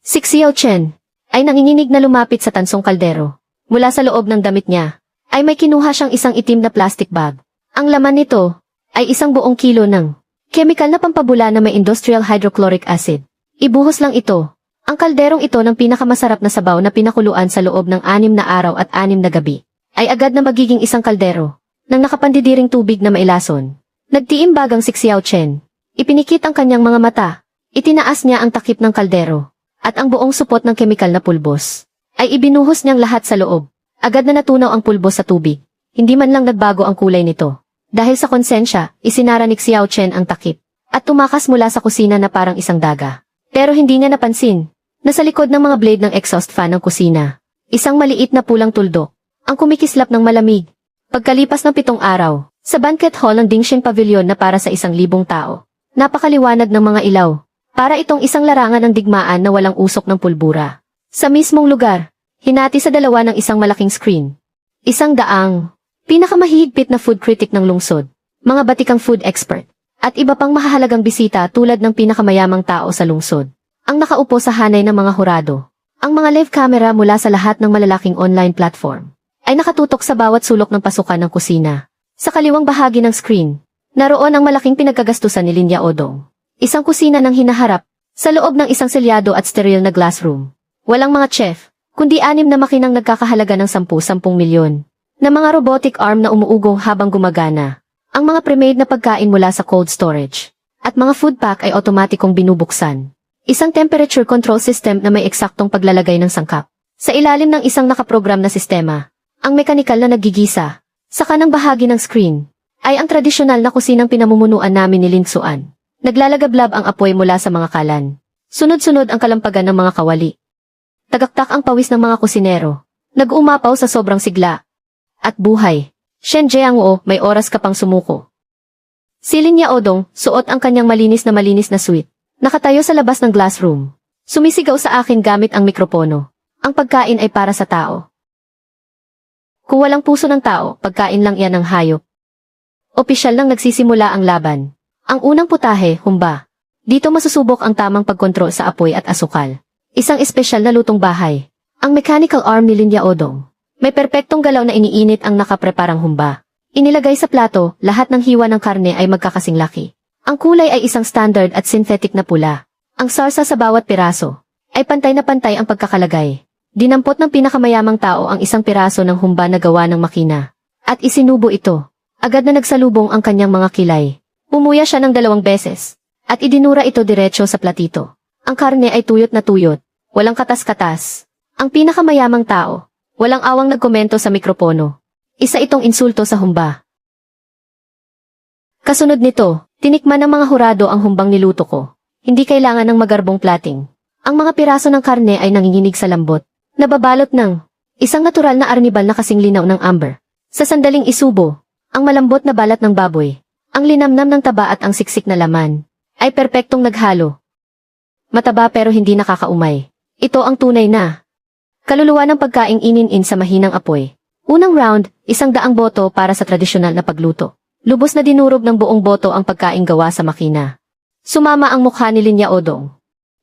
Si Xiao Chen ay nanginginig na lumapit sa tansong kaldero. Mula sa loob ng damit niya, ay may kinuha siyang isang itim na plastic bag. Ang laman nito ay 1 buong kilo ng chemical na pampabula na may industrial hydrochloric acid. Ibuhos lang ito. Ang kalderong ito ng pinakamasarap na sabaw na pinakuluan sa loob ng 6 na araw at 6 na gabi, ay agad na magiging isang kaldero ng nakapandidiring tubig na mailason. Nagtiimbagang si Xiao Chen. Ipinikit ang kanyang mga mata. Itinaas niya ang takip ng kaldero. At ang buong supot ng kemikal na pulbos ay ibinuhos niyang lahat sa loob. Agad na natunaw ang pulbos sa tubig. Hindi man lang nagbago ang kulay nito. Dahil sa konsensya, isinara ni Xiao Chen ang takip. At tumakas mula sa kusina na parang isang daga. Pero hindi niya napansin na sa likod ng mga blade ng exhaust fan ng kusina, isang maliit na pulang tuldok ang kumikislap ng malamig. Pagkalipas ng 7 araw, sa banquet hall ng Dingxing Pavilion na para sa 1,000 tao, napakaliwanag ng mga ilaw. Para itong isang larangan ng digmaan na walang usok ng pulbura. Sa mismong lugar, hinati sa dalawa ng isang malaking screen. Isang daang pinakamahihigpit na food critic ng lungsod, mga batikang food expert, at iba pang mahahalagang bisita tulad ng pinakamayamang tao sa lungsod. Ang nakaupo sa hanay ng mga hurado. Ang mga live camera mula sa lahat ng malalaking online platform ay nakatutok sa bawat sulok ng pasukan ng kusina. Sa kaliwang bahagi ng screen, naroon ang malaking pinagkagastusan ni Lin Yaodong. Isang kusina ng hinaharap, sa loob ng isang selyado at steril na glass room. Walang mga chef, kundi 6 na makinang nagkakahalaga ng 10 milyon. Na mga robotic arm na umuugong habang gumagana. Ang mga pre-made na pagkain mula sa cold storage. At mga food pack ay otomatikong binubuksan. Isang temperature control system na may eksaktong paglalagay ng sangkap. Sa ilalim ng isang nakaprogram na sistema, ang mekanikal na naggigisa. Sa kanang bahagi ng screen, ay ang tradisyonal na kusinang pinamumunuan namin ni Lin Xuan. Naglalagablab ang apoy mula sa mga kalan. Sunod-sunod ang kalampagan ng mga kawali. Tagaktak ang pawis ng mga kusinero. Nag-umapaw sa sobrang sigla. At buhay. Shen Jiangwo, may oras ka pang sumuko. Si Lin Yaodong, suot ang kanyang malinis na suit. Nakatayo sa labas ng glass room. Sumisigaw sa akin gamit ang mikropono. Ang pagkain ay para sa tao. Kung walang puso ng tao, pagkain lang yan ng hayop. Opisyal nang nagsisimula ang laban. Ang unang putahe, humba. Dito masusubok ang tamang pagkontrol sa apoy at asukal. Isang espesyal na lutong bahay. Ang mechanical arm ni Lin Yaodong May perpektong galaw na iniinit ang nakapreparang humba. Inilagay sa plato, lahat ng hiwa ng karne ay magkakasing laki. Ang kulay ay isang standard at synthetic na pula. Ang sarsa sa bawat piraso ay pantay na pantay ang pagkakalagay. Dinampot ng pinakamayamang tao ang isang piraso ng humba na gawa ng makina. At isinubo ito. Agad na nagsalubong ang kanyang mga kilay. Umuya siya ng 2 beses. At idinura ito diretso sa platito. Ang karne ay tuyot na tuyot. Walang katas-katas. Ang pinakamayamang tao, walang awang nagkomento sa mikropono. Isa itong insulto sa humba. Kasunod nito, tinikman ng mga hurado ang humbang niluto ko. Hindi kailangan ng magarbong plating. Ang mga piraso ng karne ay nanginginig sa lambot. Nababalot ng isang natural na arnibal na kasing linaw ng amber. Sa sandaling isubo, ang malambot na balat ng baboy, ang linamnam ng taba at ang siksik na laman, ay perpektong naghalo. Mataba pero hindi nakakaumay. Ito ang tunay na kaluluwa ng pagkaing inin-in sa mahinang apoy. Unang round, 100 boto para sa tradisyonal na pagluto. Lubos na dinurog ng buong boto ang pagkaing gawa sa makina. Sumama ang mukha ni Linya Odong.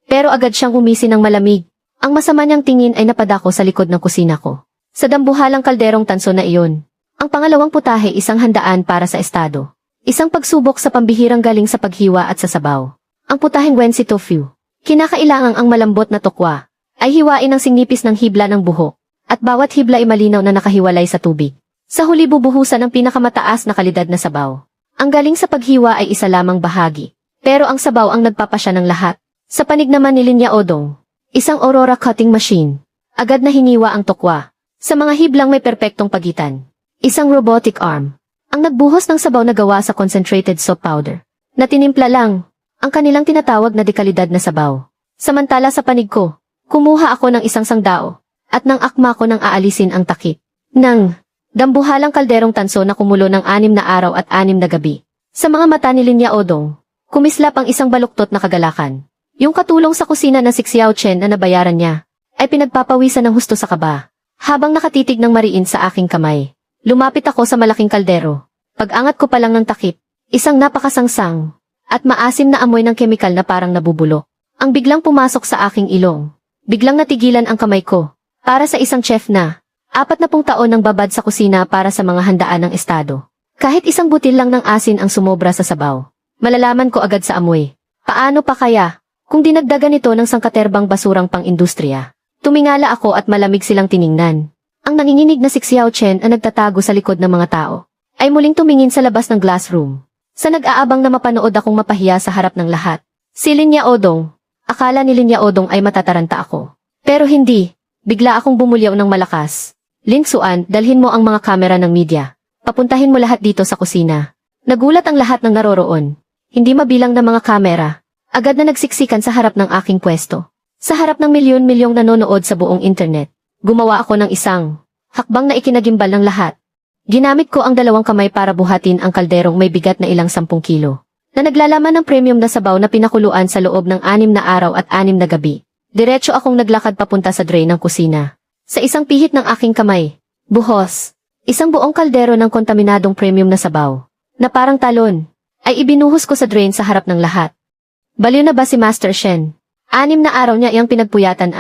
Pero agad siyang umisi ng malamig. Ang masama niyang tingin ay napadako sa likod ng kusina ko. Sa dambuhalang kalderong tanso na iyon. Ang pangalawang putahe, isang handaan para sa estado. Isang pagsubok sa pambihirang galing sa paghiwa at sa sabaw. Ang putaheng Wensi tofu. Kinakailangang ang malambot na tokwa ay hiwain ng sinipis ng hibla ng buhok, at bawat hibla ay malinaw na nakahiwalay sa tubig. Sa huli bubuhusan ng pinakamataas na kalidad na sabaw. Ang galing sa paghiwa ay isa lamang bahagi, pero ang sabaw ang nagpapasya ng lahat. Sa panig naman ni Linya Odong, isang Aurora cutting machine. Agad na hiniwa ang tokwa. Sa mga hiblang may perpektong pagitan. Isang robotic arm. Ang nagbuhos ng sabaw na gawa sa concentrated soap powder. Na tinimpla lang. Ang kanilang tinatawag na dekalidad na sabaw. Samantala sa panig ko, kumuha ako ng isang sangdao, at nang akma ko nang aalisin ang takip. Nang dambuhalang kalderong tanso na kumulo ng 6 na araw at 6 na gabi. Sa mga mata ni Linya Odong, kumislap ang isang baluktot na kagalakan. Yung katulong sa kusina ng si Xiao Chen na nabayaran niya, ay pinagpapawisan ng husto sa kaba. Habang nakatitig ng mariin sa aking kamay, lumapit ako sa malaking kaldero. Pag-angat ko pa lang ng takip, isang napakasangsang at maasim na amoy ng kemikal na parang nabubulok ang biglang pumasok sa aking ilong. Biglang natigilan ang kamay ko. Para sa isang chef na 40 taon nang babad sa kusina para sa mga handaan ng estado. Kahit isang butil lang ng asin ang sumobra sa sabaw, malalaman ko agad sa amoy. Paano pa kaya kung dinagdagan ito ng sangkaterbang basurang pang-industriya? Tumingala ako at malamig silang tiningnan. Ang nanginginig na si Xiao Chen na nagtatago sa likod ng mga tao ay muling tumingin sa labas ng glass room. Sa nag-aabang na mapanood akong mapahiya sa harap ng lahat. Si Linya Odong. Akala ni Linya Odong ay matataranta ako. Pero hindi. Bigla akong bumulyaw ng malakas. Lin Xuan, dalhin mo ang mga kamera ng media. Papuntahin mo lahat dito sa kusina. Nagulat ang lahat ng naroroon. Hindi mabilang na mga kamera. Agad na nagsiksikan sa harap ng aking pwesto. Sa harap ng milyon-milyong nanonood sa buong internet. Gumawa ako ng isang hakbang na ikinagimbal ng lahat. Ginamit ko ang 2 kamay para buhatin ang kalderong may bigat na ilang 10 kilo, na naglalaman ng premium na sabaw na pinakuluan sa loob ng 6 na araw at 6 na gabi. Diretso akong naglakad papunta sa drain ng kusina. Sa isang pihit ng aking kamay, buhos, isang buong kaldero ng kontaminadong premium na sabaw, na parang talon, ay ibinuhos ko sa drain sa harap ng lahat. Baliw na ba si Master Shen? 6 na araw niya iyang pinagpuyatan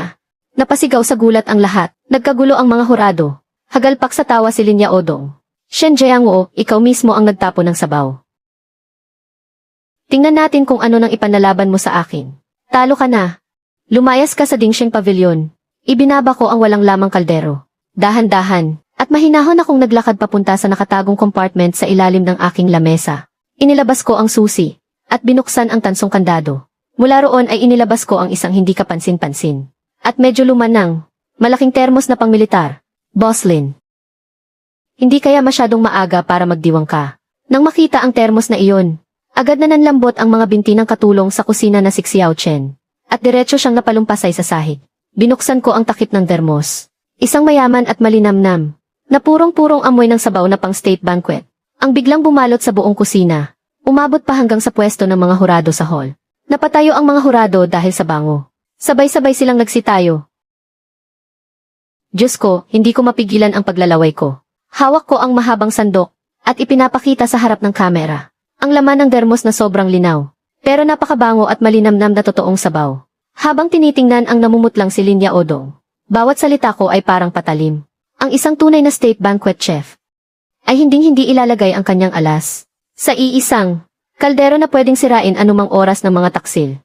Napasigaw sa gulat ang lahat, nagkagulo ang mga hurado. Hagalpak sa tawa si Linya Odong. Shen Jiangwo, ikaw mismo ang nagtapo ng sabaw. Tingnan natin kung ano nang ipanlalaban mo sa akin. Talo ka na. Lumayas ka sa Dingsheng Pavilion. Ibinaba ko ang walang lamang kaldero. Dahan-dahan, at mahinahon akong naglakad papunta sa nakatagong compartment sa ilalim ng aking lamesa. Inilabas ko ang susi, at binuksan ang tansong kandado. Mula roon ay inilabas ko ang isang hindi kapansin-pansin. At medyo lumanang, malaking termos na pangmilitar. Boss Lin. Hindi kaya masyadong maaga para magdiwang ka. Nang makita ang termos na iyon, agad na nanlambot ang mga binti ng katulong sa kusina na si Xiao Chen. At diretso siyang napalumpasay sa sahig. Binuksan ko ang takip ng termos. Isang mayaman at malinamnam, na purong-purong amoy ng sabaw na pang state banquet. Ang biglang bumalot sa buong kusina. Umabot pa hanggang sa pwesto ng mga hurado sa hall. Napatayo ang mga hurado dahil sa bango. Sabay-sabay silang nagsitayo. Diyos ko, hindi ko mapigilan ang paglalaway ko. Hawak ko ang mahabang sandok, at ipinapakita sa harap ng kamera. Ang laman ng dermos na sobrang linaw, pero napakabango at malinamnam na totoong sabaw. Habang tinitingnan ang namumutlang si Linya Odong, bawat salita ko ay parang patalim. Ang isang tunay na state banquet chef ay hinding-hindi ilalagay ang kanyang alas sa iisang kaldero na pwedeng sirain anumang oras ng mga taksil.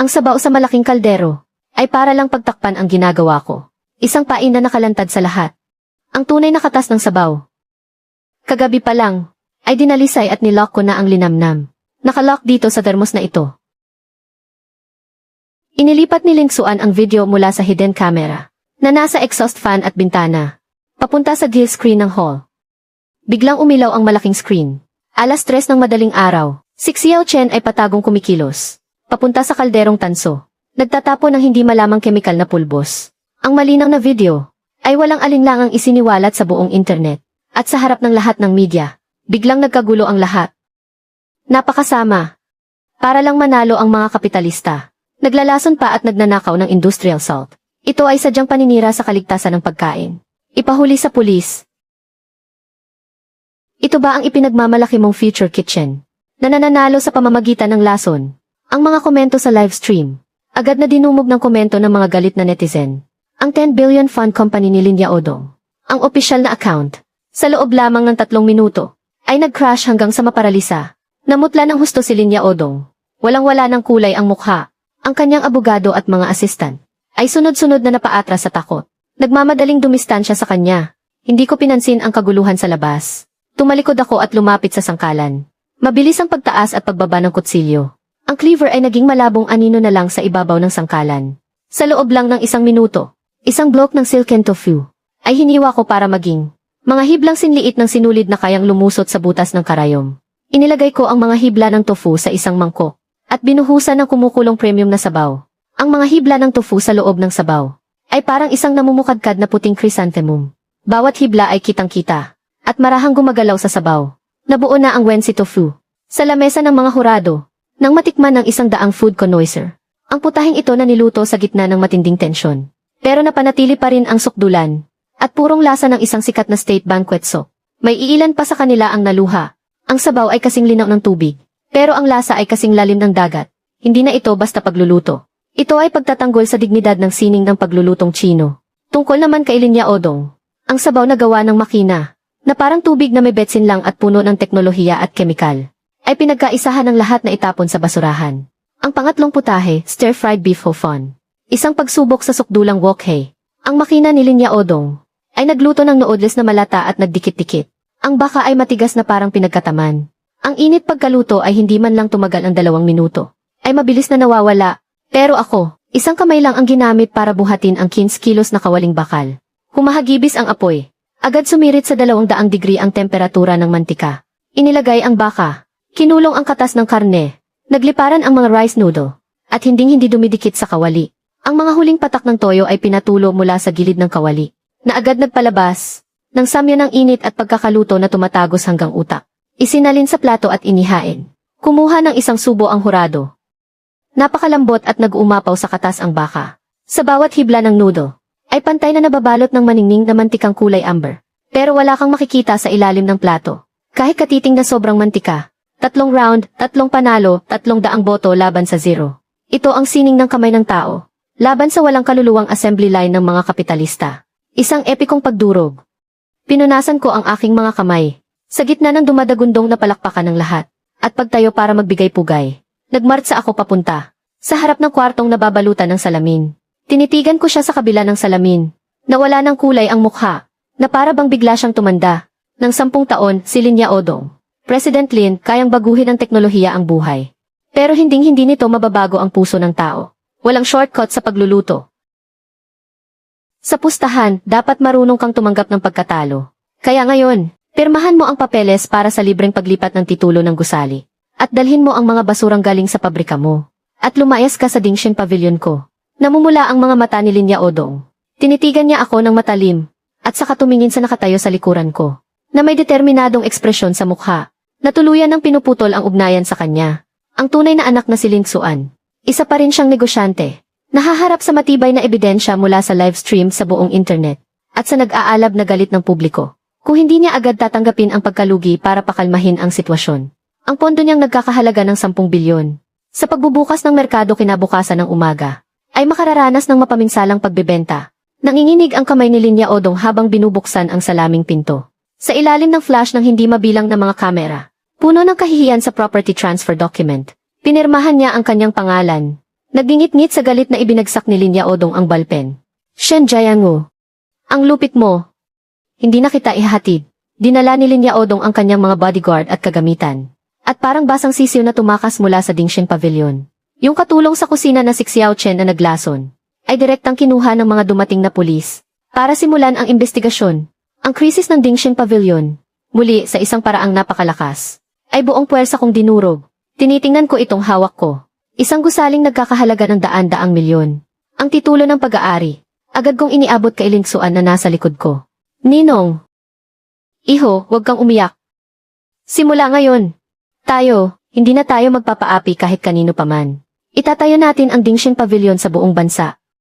Ang sabaw sa malaking kaldero ay para lang pagtakpan ang ginagawa ko. Isang pain na nakalantad sa lahat. Ang tunay na katas ng sabaw. Kagabi pa lang ay dinalisay at nilock ko na ang linamnam. Nakalock dito sa thermos na ito. Inilipat ni Ling Xuan ang video mula sa hidden camera na nasa exhaust fan at bintana papunta sa gill screen ng hall. Biglang umilaw ang malaking screen. 3:00 ng madaling araw. Si Xiao Chen ay patagong kumikilos papunta sa kalderong tanso. Nagtatapo ng hindi malamang kemikal na pulbos. Ang malinaw na video ay walang alinlangang isiniwalat sa buong internet. At sa harap ng lahat ng media, biglang nagkagulo ang lahat. Napakasama. Para lang manalo ang mga kapitalista. Naglalason pa at nagnanakaw ng industrial salt. Ito ay sadyang paninira sa kaligtasan ng pagkain. Ipahuli sa pulis. Ito ba ang ipinagmamalaki mong future kitchen na nananalo sa pamamagitan ng lason? Ang mga komento sa live stream. Agad na dinumog ng komento ng mga galit na netizen. Ang 10 billion fund company ni Lin Yaodong. Ang opisyal na account. Sa loob lamang ng 3 minuto, ay nag-crash hanggang sa maparalisa. Namutla ng husto si Lin Yaodong. Walang-wala ng kulay ang mukha. Ang kanyang abogado at mga assistant ay sunod-sunod na napaatras sa takot. Nagmamadaling dumistansya sa kanya. Hindi ko pinansin ang kaguluhan sa labas. Tumalikod ako at lumapit sa sangkalan. Mabilis ang pagtaas at pagbaba ng kutsilyo. Ang cleaver ay naging malabong anino na lang sa ibabaw ng sangkalan. Sa loob lang ng 1 minuto, isang block ng silken tofu ay hiniwa ko para maging mga hiblang sinliit ng sinulid na kayang lumusot sa butas ng karayom. Inilagay ko ang mga hibla ng tofu sa isang mangkok at binuhusan ng kumukulong premium na sabaw. Ang mga hibla ng tofu sa loob ng sabaw ay parang isang namumukadkad na puting chrysanthemum. Bawat hibla ay kitang-kita at marahang gumagalaw sa sabaw. Nabuo na ang Wensi tofu sa lamesa ng mga hurado nang matikman ng 100 food connoisseur. Ang putahing ito na niluto sa gitna ng matinding tensyon. Pero napanatili pa rin ang sukdulan at purong lasa ng isang sikat na state banquet soup. May iilan pa sa kanila ang naluha. Ang sabaw ay kasing linaw ng tubig, pero ang lasa ay kasing lalim ng dagat. Hindi na ito basta pagluluto. Ito ay pagtatanggol sa dignidad ng sining ng paglulutong Chino. Tungkol naman kay Lin Yaodong, ang sabaw na gawa ng makina, na parang tubig na may betsin lang at puno ng teknolohiya at kemikal, ay pinagkaisahan ng lahat na itapon sa basurahan. Ang pangatlong putahe, stir-fried beef ho fun. Isang pagsubok sa sukdulang wok hei. Ang makina ni Lin Yaodong ay nagluto ng noodles na malata at nagdikit-dikit. Ang baka ay matigas na parang pinagkataman. Ang init pagkaluto ay hindi man lang tumagal ang 2 minuto. Ay mabilis na nawawala. Pero ako, isang kamay lang ang ginamit para buhatin ang 15 kilos na kawaling bakal. Humahagibis ang apoy. Agad sumirit sa 200 degree ang temperatura ng mantika. Inilagay ang baka. Kinulong ang katas ng karne. Nagliparan ang mga rice noodle. At hinding-hindi dumidikit sa kawali. Ang mga huling patak ng toyo ay pinatulo mula sa gilid ng kawali, na agad nagpalabas ng samyo ng init at pagkakaluto na tumatagos hanggang utak. Isinalin sa plato at inihain. Kumuha ng 1 subo ang hurado. Napakalambot at nag-uumapaw sa katas ang baka. Sa bawat hibla ng noodle, ay pantay na nababalot ng maningning na mantikang kulay amber. Pero wala kang makikita sa ilalim ng plato. Kahit katiting na sobrang mantika. 3 round, 3 panalo, 300 boto laban sa 0. Ito ang sining ng kamay ng tao. Laban sa walang kaluluwang assembly line ng mga kapitalista. Isang epikong pagdurog. Pinunasan ko ang aking mga kamay. Sa gitna ng dumadagundong na palakpakan ng lahat. At pagtayo para magbigay pugay. Nagmartsa ako papunta. Sa harap ng kwartong nababalutan ng salamin. Tinitigan ko siya sa kabila ng salamin. Nawala ng kulay ang mukha. Na para bang bigla siyang tumanda. Nang 10 taon, si Lin Yaodong. President Lin, kayang baguhin ng teknolohiya ang buhay. Pero hinding-hindi nito mababago ang puso ng tao. Walang shortcut sa pagluluto. Sa pustahan, dapat marunong kang tumanggap ng pagkatalo. Kaya ngayon, pirmahan mo ang papeles para sa libreng paglipat ng titulo ng gusali. At dalhin mo ang mga basurang galing sa pabrika mo. At lumayas ka sa Dingshin Pavilion ko. Namumula ang mga mata ni Lin Yaodong. Tinitigan niya ako ng matalim. At saka tumingin sa nakatayo sa likuran ko. Na may determinadong ekspresyon sa mukha. Natuluyan ng pinuputol ang ugnayan sa kanya. Ang tunay na anak na si Ling Xuan. Isa pa rin siyang negosyante. Nahaharap sa matibay na ebidensya mula sa live stream sa buong internet. At sa nag-aalab na galit ng publiko. Kung hindi niya agad tatanggapin ang pagkalugi para pakalmahin ang sitwasyon. Ang pondo niyang nagkakahalaga ng 10 bilyon. Sa pagbubukas ng merkado kinabukasan ng umaga, ay makararanas ng mapaminsalang pagbebenta Nanginginig ang kamay ni Linya Odong habang binubuksan ang salaming pinto. Sa ilalim ng flash ng hindi mabilang na mga kamera, puno ng kahihiyan sa property transfer document, pinirmahan niya ang kanyang pangalan. Nagdingit-ngit sa galit na ibinagsak ni Linya Odong ang balpen. Shen Jiangu, ang lupit mo. Hindi na kita ihahatid. Dinala ni Linya Odong ang kanyang mga bodyguard at kagamitan. At parang basang sisiw na tumakas mula sa Dingshin Pavilion. Yung katulong sa kusina na si Xiao Chen na naglason, ay direktang kinuha ng mga dumating na pulis para simulan ang investigasyon. Ang krisis ng Dingshin Pavilion, muli sa isang paraang napakalakas, ay buong puwersa kong dinurog. Tinitingnan ko itong hawak ko. Isang gusaling nagkakahalaga ng daan-daang milyon. Ang titulo ng pag-aari. Agad kong iniabot kay Lingsuan na nasa likod ko. Ninong! Iho, huwag kang umiyak. Simula ngayon. Tayo, hindi na tayo magpapaapi kahit kanino paman. Itatayo natin ang Dingshin Pavilion sa buong bansa.